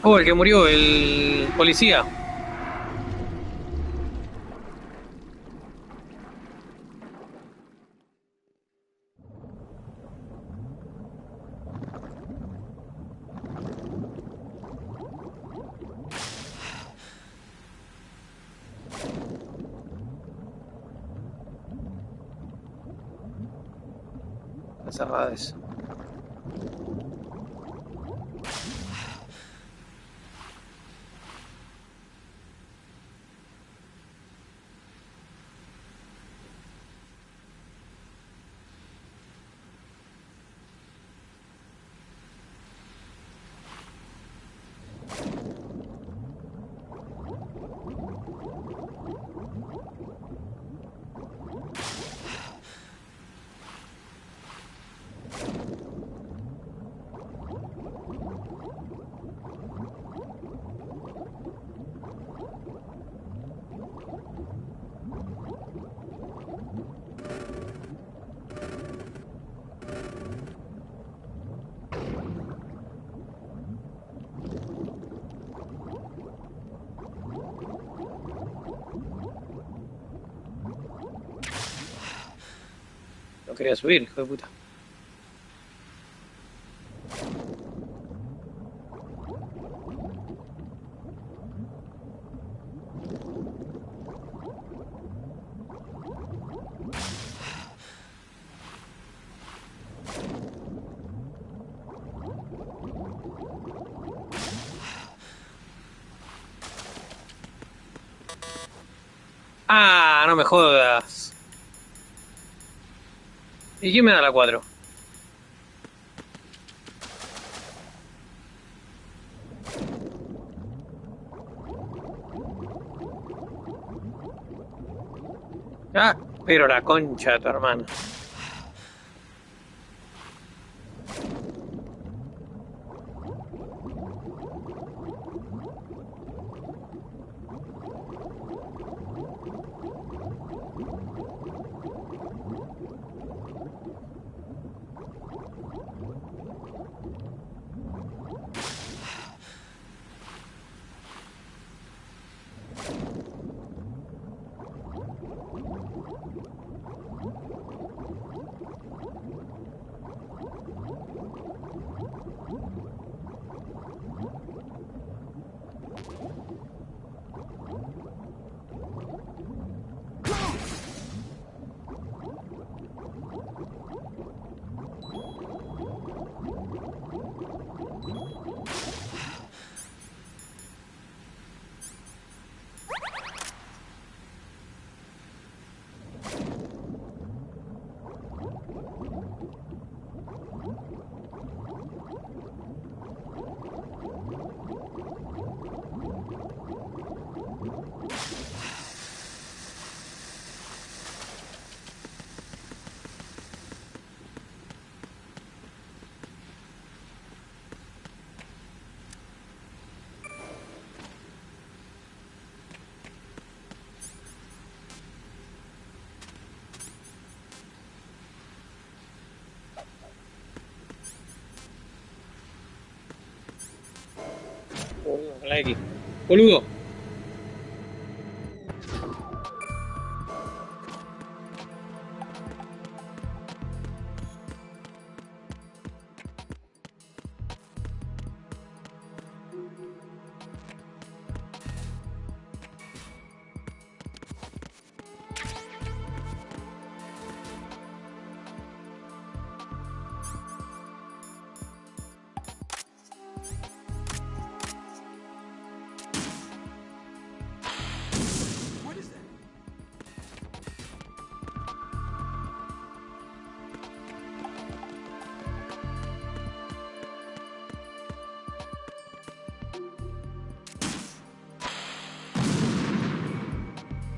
Oh, el que murió, el policía. Está cerrado eso. No quería subir, hijo de puta. Ah, no me jodas. ¿Y quién me da la 4? Ah, pero la concha de tu hermano. La X. Boludo.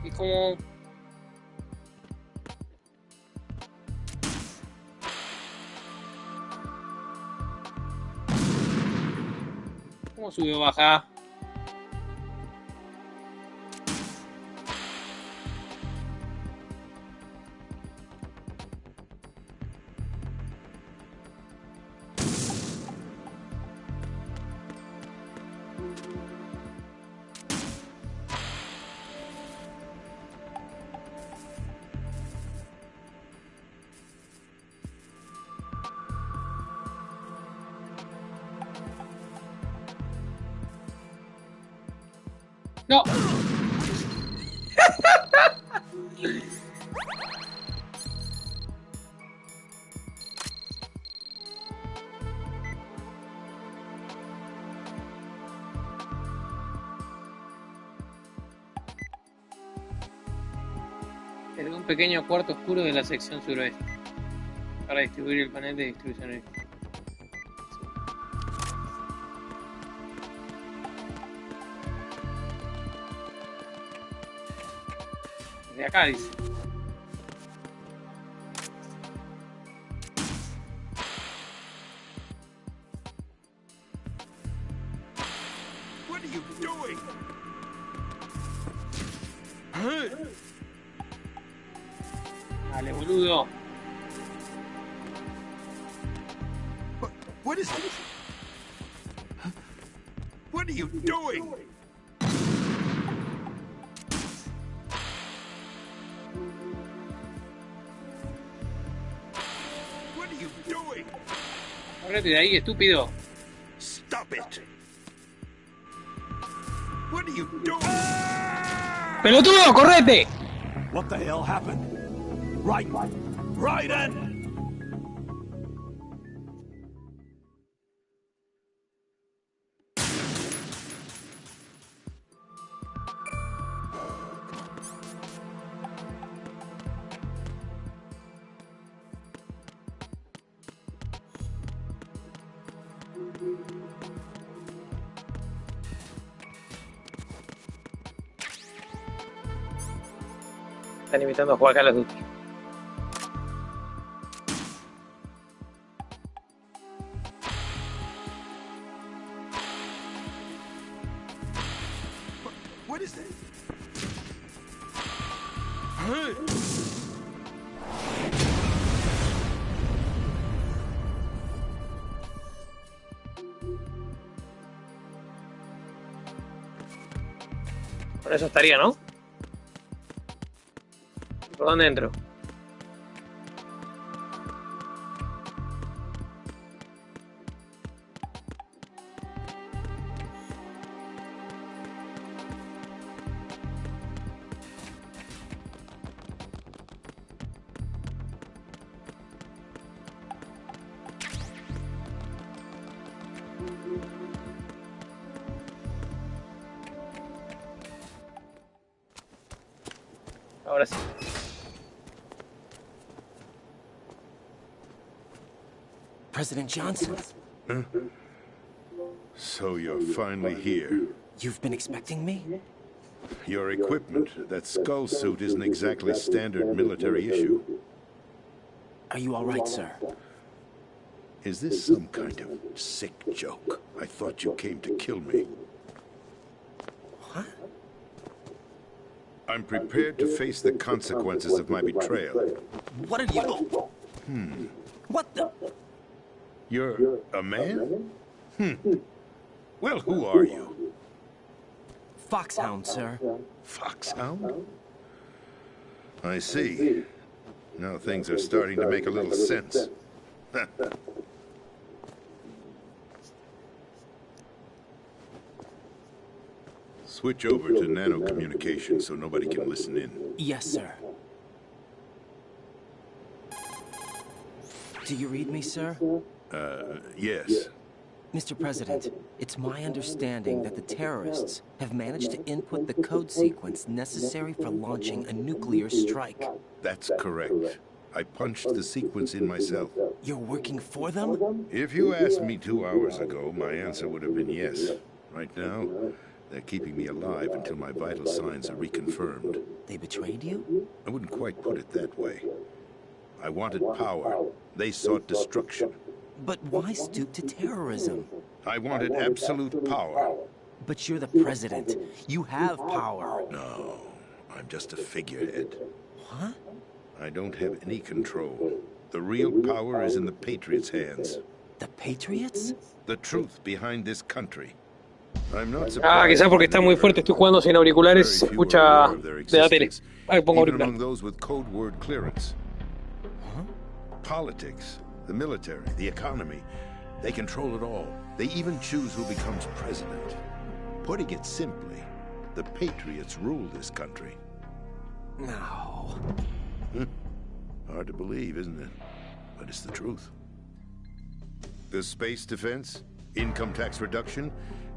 Y como... ¿Cómo sube o baja? No. En un pequeño cuarto oscuro de la sección suroeste para distribuir el panel de distribución. De acá dice. What are you doing? Dale, boludo. What is it? What are you doing? What are you doing? Correte de ahí, estúpido. Stop it. What are you doing? ¡Pelotudo, correte! What the hell happened? Raiden! Están invitando a jugar Call of Duty. What is it? Con eso estaría, ¿no? ¿Por dónde entro? Ahora sí. President Johnson, Huh? So you're finally here. you've been expecting me? Your equipment, that skull suit, isn't exactly standard military issue. Are you all right, sir? Is this some kind of sick joke? I thought you came to kill me. What? I'm prepared to face the consequences of my betrayal. What are you... What the... You're a man? Well, who are you? Foxhound, sir. Foxhound? I see. Now things are starting to make a little sense. Switch over to nano communication so nobody can listen in. Yes, sir. Do you read me, sir? Yes. Mr. President, it's my understanding that the terrorists have managed to input the code sequence necessary for launching a nuclear strike. That's correct. I punched the sequence in myself. You're working for them? If you asked me 2 hours ago, my answer would have been yes. Right now, they're keeping me alive until my vital signs are reconfirmed. They betrayed you? I wouldn't quite put it that way. I wanted power. They sought destruction. But why stoop to terrorism? I wanted absolute power. But you're the president. You have power. No, I'm just a figurehead. What? I don't have any control. The real power is in the Patriots' hands. The Patriots? The truth behind this country. I'm not Ah, surprised. quizás porque está muy fuerte, estoy jugando sin auriculares, se escucha de la tele. Ahí pongo Even among auriculares. those with code word clearance. Politics, the military, the economy, they control it all. They even choose who becomes president. Putting it simply, The Patriots rule this country. No. Hard to believe, isn't it? But it's the truth. The space defense, income tax reduction,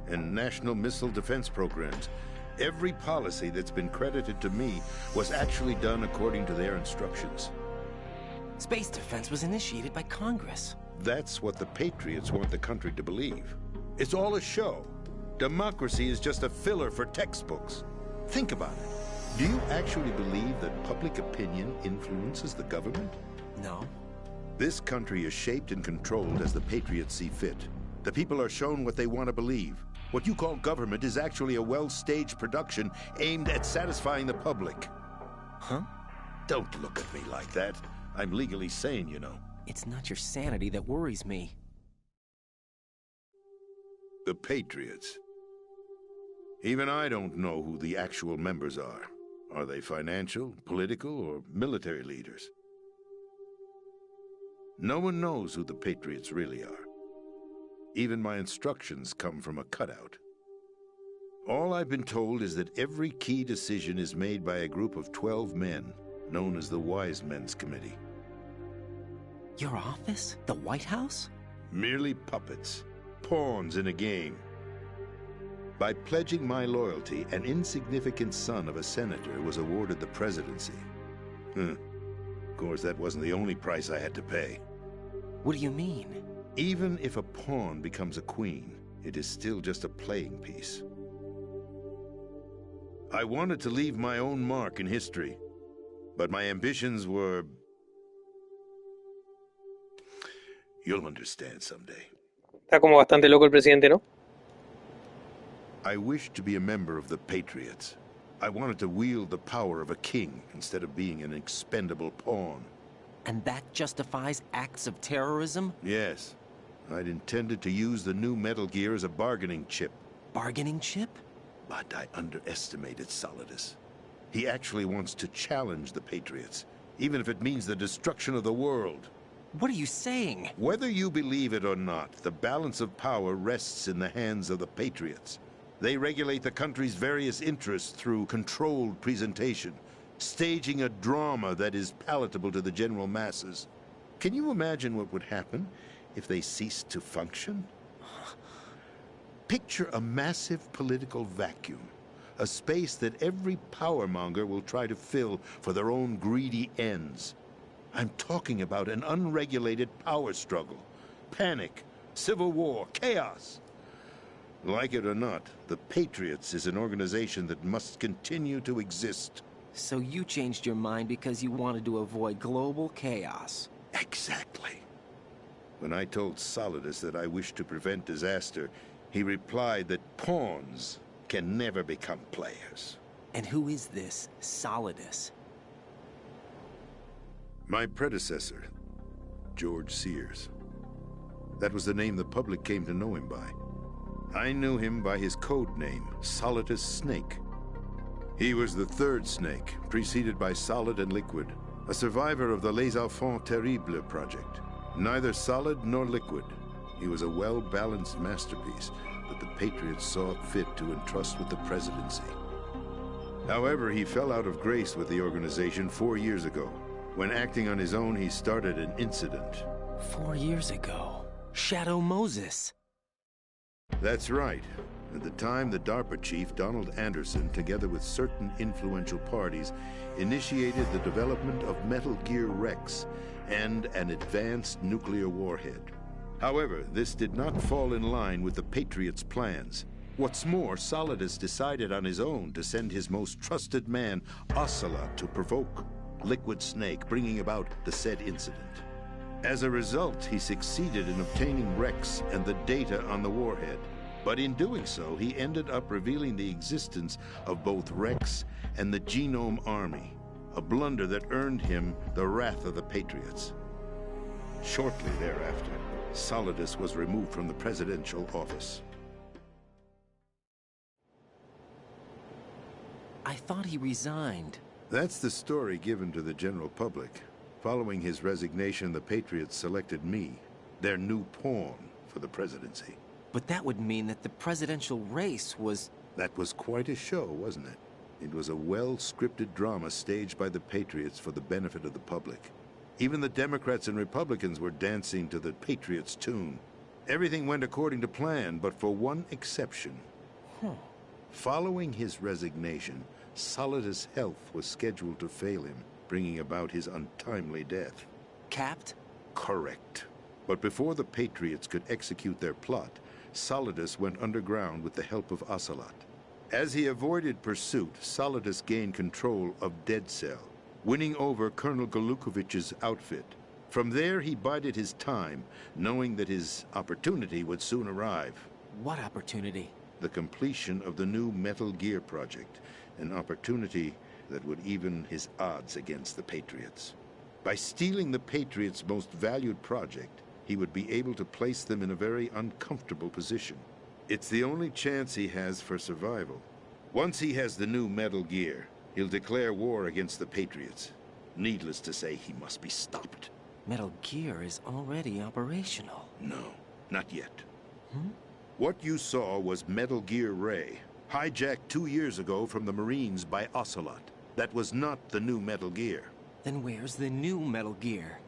and national missile defense programs. Every policy that's been credited to me was actually done according to their instructions. Space defense was initiated by Congress. That's what the Patriots want the country to believe. It's all a show. Democracy is just a filler for textbooks. Think about it. Do you actually believe that public opinion influences the government? No. This country is shaped and controlled as the Patriots see fit. The people are shown what they want to believe. What you call government is actually a well-staged production aimed at satisfying the public. Huh? Don't look at me like that. I'm legally sane, you know. It's not your sanity that worries me. The Patriots. Even I don't know who the actual members are. Are they financial, political, or military leaders? No one knows who the Patriots really are. Even my instructions come from a cutout. All I've been told is that every key decision is made by a group of 12 men, known as the Wise Men's Committee. Your office? The White House? Merely puppets, pawns in a game. By pledging my loyalty, an insignificant son of a senator was awarded the presidency. Of course, that wasn't the only price I had to pay. What do you mean? Even if a pawn becomes a queen, it is still just a playing piece. I wanted to leave my own mark in history, but my ambitions were... You'll understand someday. Está como bastante loco el presidente, ¿no? I wished to be a member of the Patriots. I wanted to wield the power of a king instead of being an expendable pawn. And that justifies acts of terrorism? Yes. I'd intended to use the new Metal Gear as a bargaining chip. Bargaining chip? But I underestimated Solidus. He actually wants to challenge the Patriots, even if it means the destruction of the world. What are you saying? Whether you believe it or not, the balance of power rests in the hands of the Patriots. They regulate the country's various interests through controlled presentation, staging a drama that is palatable to the general masses. Can you imagine what would happen if they ceased to function? Picture a massive political vacuum, a space that every powermonger will try to fill for their own greedy ends. I'm talking about an unregulated power struggle, panic, civil war, chaos. Like it or not, the Patriots is an organization that must continue to exist. So you changed your mind because you wanted to avoid global chaos. Exactly. When I told Solidus that I wished to prevent disaster, he replied that pawns can never become players. And who is this Solidus? My predecessor, George Sears. That was the name the public came to know him by. I knew him by his code name, Solidus Snake. He was the third snake, preceded by Solid and Liquid, a survivor of the Les Enfants Terribles project. Neither solid nor liquid, he was a well-balanced masterpiece that the Patriots saw fit to entrust with the presidency. However, he fell out of grace with the organization 4 years ago. When acting on his own, he started an incident. 4 years ago? Shadow Moses. That's right. At the time, the DARPA chief, Donald Anderson, together with certain influential parties, initiated the development of Metal Gear Rex and an advanced nuclear warhead. However, this did not fall in line with the Patriots' plans. What's more, Solidus decided on his own to send his most trusted man, Ocelot, to provoke Liquid Snake, bringing about the said incident. As a result, he succeeded in obtaining Rex and the data on the warhead. But in doing so, he ended up revealing the existence of both Rex and the Genome Army, a blunder that earned him the wrath of the Patriots. Shortly thereafter, Solidus was removed from the presidential office. I thought he resigned. That's the story given to the general public. Following his resignation, the Patriots selected me, their new pawn, for the presidency. But that would mean that the presidential race was That was quite a show, wasn't it? It was a well-scripted drama staged by the Patriots for the benefit of the public. Even the Democrats and Republicans were dancing to the Patriots' tune. Everything went according to plan, but for one exception. Following his resignation, Solidus' health was scheduled to fail him, bringing about his untimely death. Capped? Correct. But before the Patriots could execute their plot, Solidus went underground with the help of Ocelot. As he avoided pursuit, Solidus gained control of Dead Cell, winning over Colonel Golukovich's outfit. From there, he bided his time, knowing that his opportunity would soon arrive. What opportunity? The completion of the new Metal Gear project, an opportunity that would even his odds against the Patriots. By stealing the Patriots' most valued project, he would be able to place them in a very uncomfortable position. It's the only chance he has for survival. Once he has the new Metal Gear, he'll declare war against the Patriots. Needless to say, he must be stopped. Metal Gear is already operational. No, not yet. What you saw was Metal Gear Ray, hijacked 2 years ago from the Marines by Ocelot. That was not the new Metal Gear. Then where's the new Metal Gear?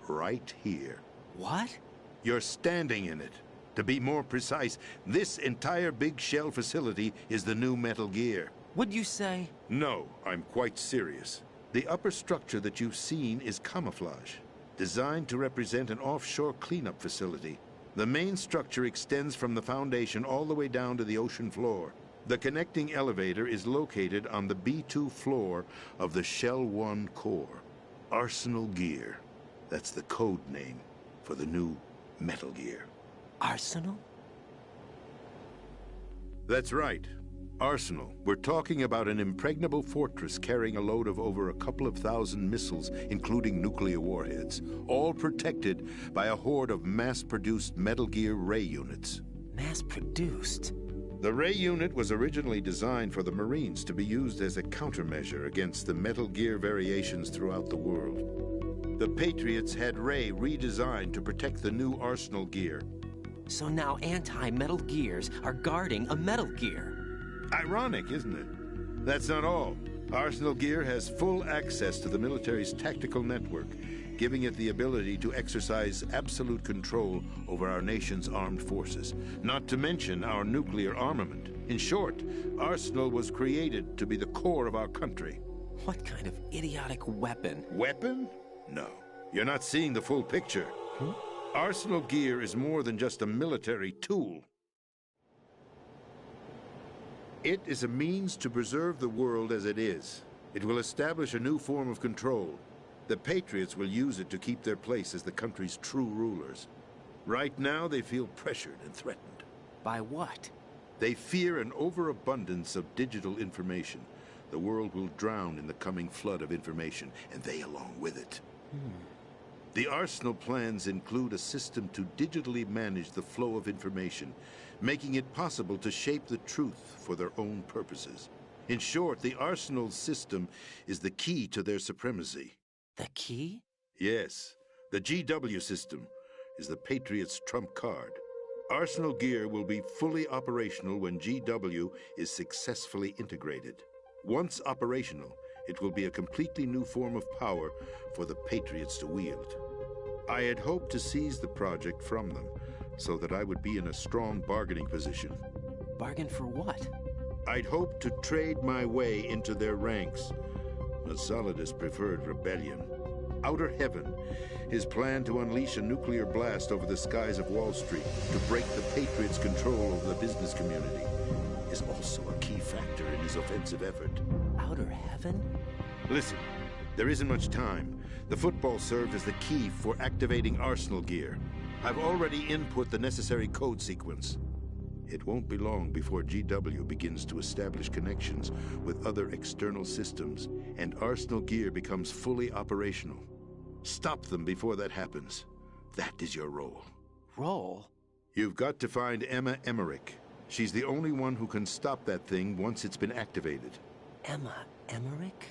Right here. What? You're standing in it. To be more precise, this entire big shell facility is the new Metal Gear. What'd you say? No, I'm quite serious. The upper structure that you've seen is camouflage, designed to represent an offshore cleanup facility. The main structure extends from the foundation all the way down to the ocean floor. The connecting elevator is located on the B2 floor of the Shell 1 core. Arsenal Gear. That's the code name for the new Metal Gear. Arsenal? That's right. Arsenal. We're talking about an impregnable fortress carrying a load of over a couple of thousand missiles, including nuclear warheads, all protected by a horde of mass-produced Metal Gear Ray units. Mass-produced? The Ray unit was originally designed for the Marines to be used as a countermeasure against the Metal Gear variations throughout the world. The Patriots had Ray redesigned to protect the new Arsenal Gear. So now anti-Metal Gears are guarding a Metal Gear. Ironic, isn't it? That's not all. Arsenal Gear has full access to the military's tactical network, giving it the ability to exercise absolute control over our nation's armed forces, not to mention our nuclear armament. In short, Arsenal was created to be the core of our country. What kind of idiotic weapon? Weapon? No. You're not seeing the full picture. Arsenal Gear is more than just a military tool. It is a means to preserve the world as it is. It will establish a new form of control. The Patriots will use it to keep their place as the country's true rulers. Right now, they feel pressured and threatened. By what? They fear an overabundance of digital information. The world will drown in the coming flood of information, and they along with it. The Arsenal plans include a system to digitally manage the flow of information, making it possible to shape the truth for their own purposes. In short, the Arsenal system is the key to their supremacy. The key? Yes. The GW system is the Patriots' trump card. Arsenal Gear will be fully operational when GW is successfully integrated. Once operational, it will be a completely new form of power for the Patriots to wield. I had hoped to seize the project from them, so that I would be in a strong bargaining position. Bargain for what? I'd hoped to trade my way into their ranks, but Solidus preferred rebellion. Outer Heaven, his plan to unleash a nuclear blast over the skies of Wall Street to break the Patriots' control over the business community, is also a key factor in his offensive effort. Outer Heaven? Listen, there isn't much time. The football served as the key for activating Arsenal Gear. I've already input the necessary code sequence. It won't be long before GW begins to establish connections with other external systems, and Arsenal Gear becomes fully operational. Stop them before that happens. That is your role. Role? You've got to find Emma Emmerich. She's the only one who can stop that thing once it's been activated. Emma Emmerich?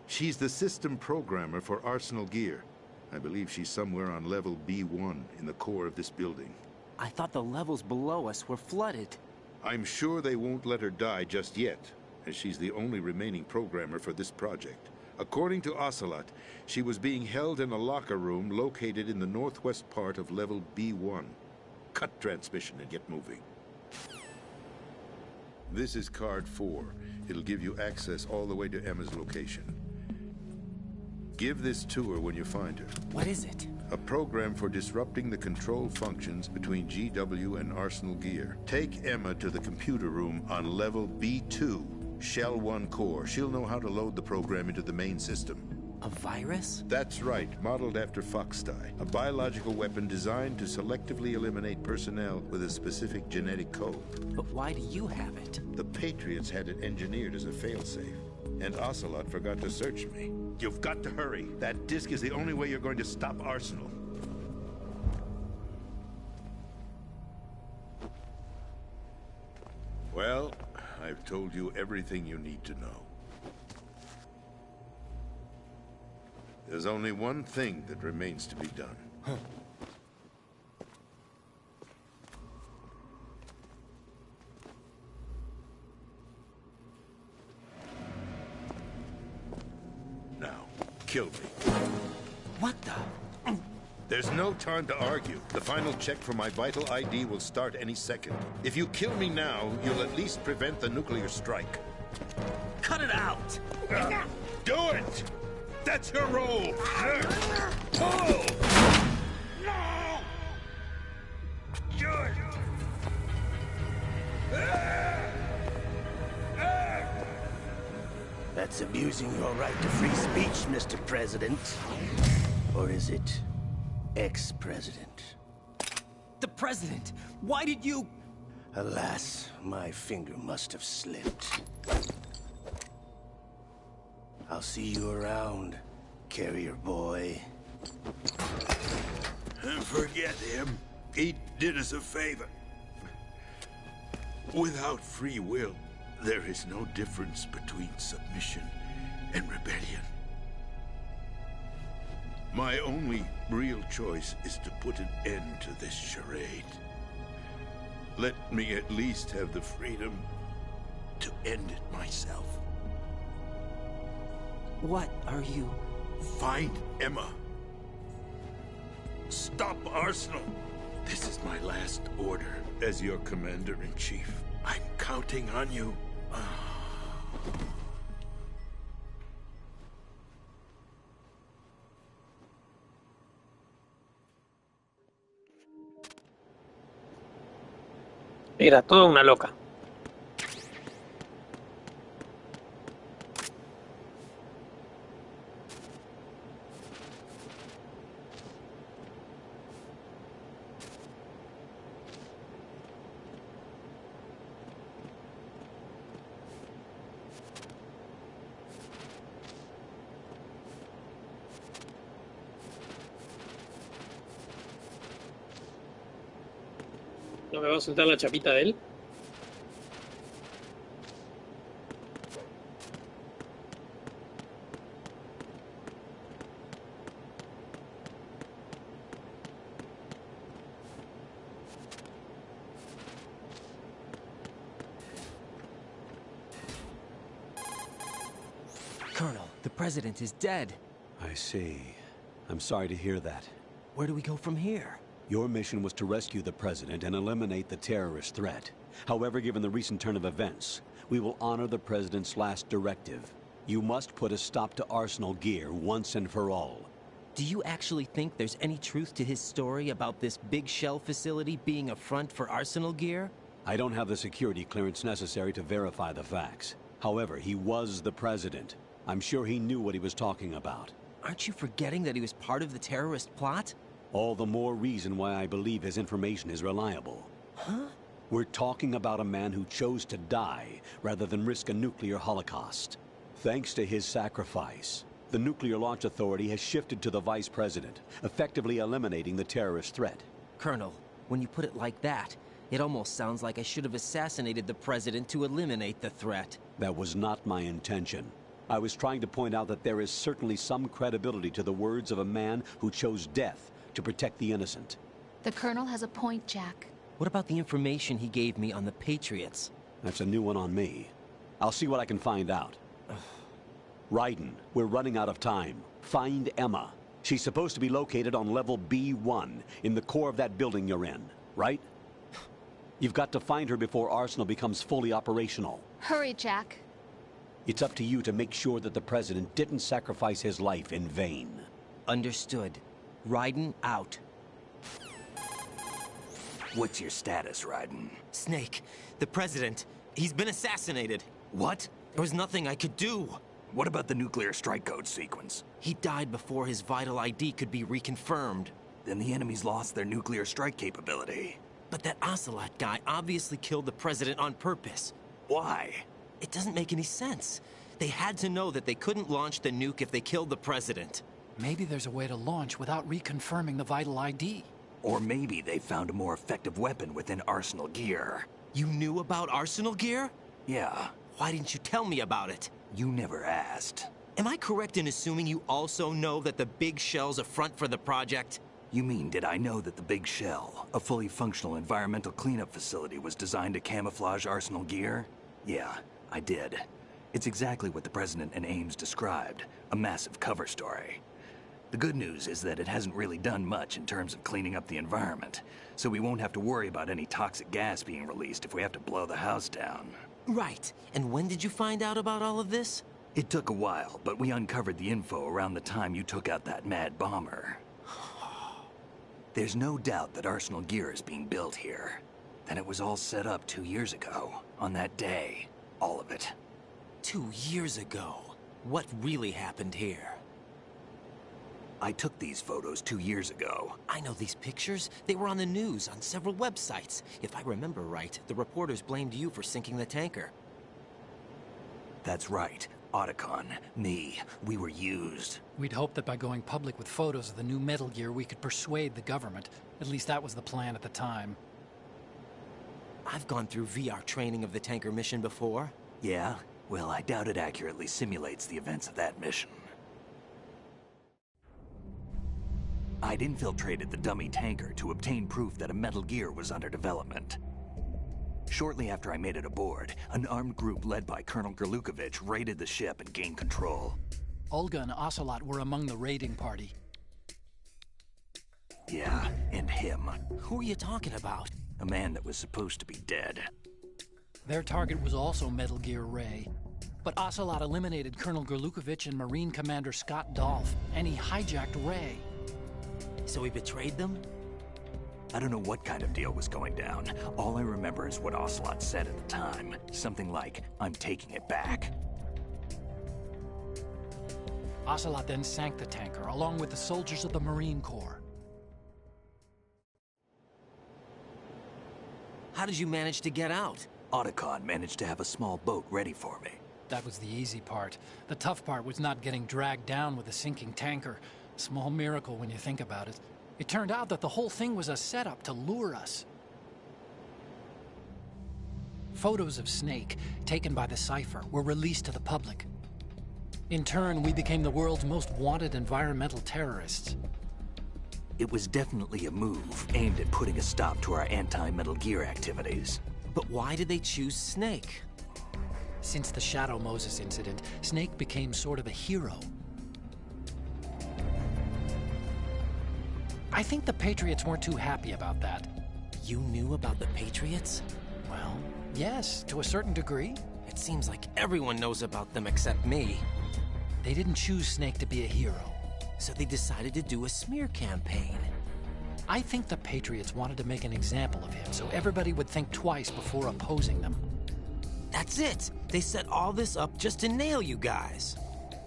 She's the system programmer for Arsenal Gear. I believe she's somewhere on level B1 in the core of this building. I thought the levels below us were flooded. I'm sure they won't let her die just yet, as she's the only remaining programmer for this project. According to Ocelot, she was being held in a locker room located in the northwest part of level B1. Cut transmission and get moving. This is card 4. It'll give you access all the way to Emma's location. Give this to her when you find her. What is it? A program for disrupting the control functions between GW and Arsenal Gear. Take Emma to the computer room on level B2, Shell 1 core. She'll know how to load the program into the main system. A virus? That's right, modeled after Foxdie. A biological weapon designed to selectively eliminate personnel with a specific genetic code. But why do you have it? The Patriots had it engineered as a failsafe. And Ocelot forgot to search me. You've got to hurry. That disk is the only way you're going to stop Arsenal. Well, I've told you everything you need to know. There's only one thing that remains to be done. Huh. Now, kill me. What the? There's no time to argue. The final check for my vital ID will start any second. If you kill me now, you'll at least prevent the nuclear strike. Cut it out! Do it! That's your role! Pull! No! Good! That's abusing your right to free speech, Mr. President. Or is it ex-president? The president! Why did you... Alas, my finger must have slipped. I'll see you around, carrier boy. Forget him. He did us a favor. Without free will, there is no difference between submission and rebellion. My only real choice is to put an end to this charade. Let me at least have the freedom to end it myself. What are you... Find Emma. Stop Arsenal. This is my last order. As your commander-in-chief. I'm counting on you. Era toda una loca. ¿No me va a soltar la chapita de él? Colonel, the president is dead. I see. I'm sorry to hear that. Where do we go from here? Your mission was to rescue the president and eliminate the terrorist threat. However, given the recent turn of events, we will honor the president's last directive. You must put a stop to Arsenal Gear once and for all. Do you actually think there's any truth to his story about this big shell facility being a front for Arsenal Gear? I don't have the security clearance necessary to verify the facts. However, he was the president. I'm sure he knew what he was talking about. Aren't you forgetting that he was part of the terrorist plot? All the more reason why I believe his information is reliable. Huh? We're talking about a man who chose to die rather than risk a nuclear holocaust. Thanks to his sacrifice, the Nuclear Launch Authority has shifted to the vice president, effectively eliminating the terrorist threat. Colonel, when you put it like that, it almost sounds like I should have assassinated the president to eliminate the threat. That was not my intention. I was trying to point out that there is certainly some credibility to the words of a man who chose death to protect the innocent. The Colonel has a point, Jack. What about the information he gave me on the Patriots? That's a new one on me. I'll see what I can find out. Raiden, we're running out of time. Find Emma. She's supposed to be located on level B1, in the core of that building you're in, right? You've got to find her before Arsenal becomes fully operational. Hurry, Jack. It's up to you to make sure that the President didn't sacrifice his life in vain. Understood. Raiden out. What's your status, Raiden? Snake, the President, he's been assassinated. What? There was nothing I could do. What about the nuclear strike code sequence? He died before his vital ID could be reconfirmed. Then the enemy's lost their nuclear strike capability. But that Ocelot guy obviously killed the President on purpose. Why? It doesn't make any sense. They had to know that they couldn't launch the nuke if they killed the President. Maybe there's a way to launch without reconfirming the vital ID. Or maybe they found a more effective weapon within Arsenal gear. You knew about Arsenal gear? Yeah. Why didn't you tell me about it? You never asked. Am I correct in assuming you also know that the Big Shell's a front for the project? You mean, did I know that the Big Shell, a fully functional environmental cleanup facility, was designed to camouflage Arsenal gear? Yeah, I did. It's exactly what the President and Ames described, a massive cover story. The good news is that it hasn't really done much in terms of cleaning up the environment, so we won't have to worry about any toxic gas being released if we have to blow the house down. Right. And when did you find out about all of this? It took a while, but we uncovered the info around the time you took out that mad bomber. There's no doubt that Arsenal gear is being built here. That it was all set up 2 years ago, on that day. All of it. 2 years ago? What really happened here? I took these photos 2 years ago. I know these pictures. They were on the news, on several websites. If I remember right, the reporters blamed you for sinking the tanker. That's right. Otacon, me, we were used. We'd hoped that by going public with photos of the new Metal Gear, we could persuade the government. At least that was the plan at the time. I've gone through VR training of the tanker mission before. Yeah? Well, I doubt it accurately simulates the events of that mission. I'd infiltrated the dummy tanker to obtain proof that a Metal Gear was under development. Shortly after I made it aboard, an armed group led by Colonel Gerlukovich raided the ship and gained control. Olga and Ocelot were among the raiding party. Yeah, and him. Who are you talking about? A man that was supposed to be dead. Their target was also Metal Gear Ray. But Ocelot eliminated Colonel Gerlukovich and Marine Commander Scott Dolph, and he hijacked Ray. So he betrayed them? I don't know what kind of deal was going down. All I remember is what Ocelot said at the time. Something like, "I'm taking it back." Ocelot then sank the tanker, along with the soldiers of the Marine Corps. How did you manage to get out? Otacon managed to have a small boat ready for me. That was the easy part. The tough part was not getting dragged down with a sinking tanker. Small miracle when you think about it. It turned out that the whole thing was a setup to lure us. Photos of Snake, taken by the Cypher, were released to the public. In turn, we became the world's most wanted environmental terrorists. It was definitely a move aimed at putting a stop to our anti-Metal Gear activities. But why did they choose Snake? Since the Shadow Moses incident, Snake became sort of a hero. I think the Patriots weren't too happy about that. You knew about the Patriots? Well, yes, to a certain degree. It seems like everyone knows about them except me. They didn't choose Snake to be a hero. So they decided to do a smear campaign. I think the Patriots wanted to make an example of him so everybody would think twice before opposing them. That's it! They set all this up just to nail you guys.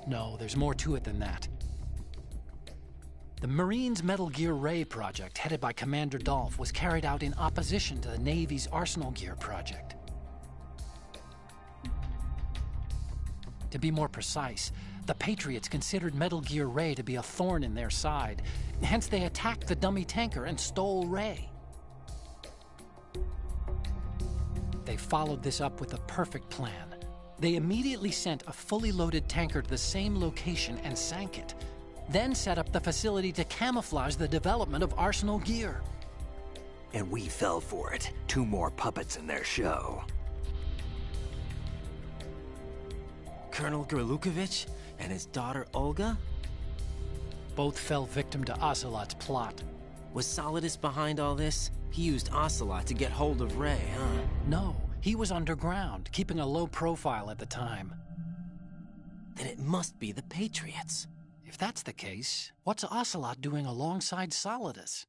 No, there's more to it than that. The Marines' Metal Gear Ray project, headed by Commander Dolph, was carried out in opposition to the Navy's Arsenal Gear project. To be more precise, the Patriots considered Metal Gear Ray to be a thorn in their side. Hence, they attacked the dummy tanker and stole Ray. They followed this up with a perfect plan. They immediately sent a fully loaded tanker to the same location and sank it. Then set up the facility to camouflage the development of Arsenal Gear. And we fell for it. 2 more puppets in their show. Colonel Gerlukovich and his daughter Olga? Both fell victim to Ocelot's plot. Was Solidus behind all this? He used Ocelot to get hold of Ray, huh? No, he was underground, keeping a low profile at the time. Then it must be the Patriots. If that's the case, what's Ocelot doing alongside Solidus?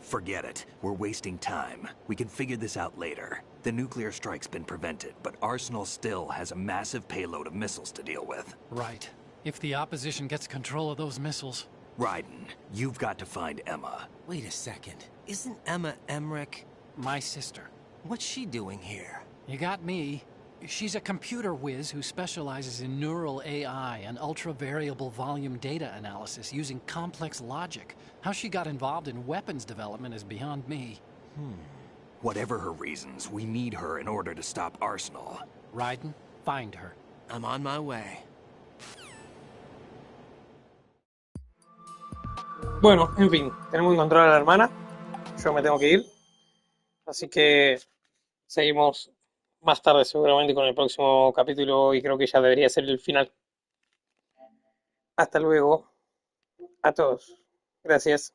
Forget it. We're wasting time. We can figure this out later. The nuclear strike's been prevented, but Arsenal still has a massive payload of missiles to deal with. Right. If the opposition gets control of those missiles... Raiden, you've got to find Emma. Wait a second. Isn't Emma Emmerich... my sister? What's she doing here? You got me. She's a computer whiz who specializes in neural AI and ultra-variable volume data analysis using complex logic. How she got involved in weapons development is beyond me. Whatever her reasons, we need her in order to stop Arsenal. Raiden, find her. I'm on my way. Bueno, en fin, tenemos que encontrar a la hermana. Yo me tengo que ir. Así que seguimos más tarde seguramente con el próximo capítulo y creo que ya debería ser el final. Hasta luego a todos. Gracias.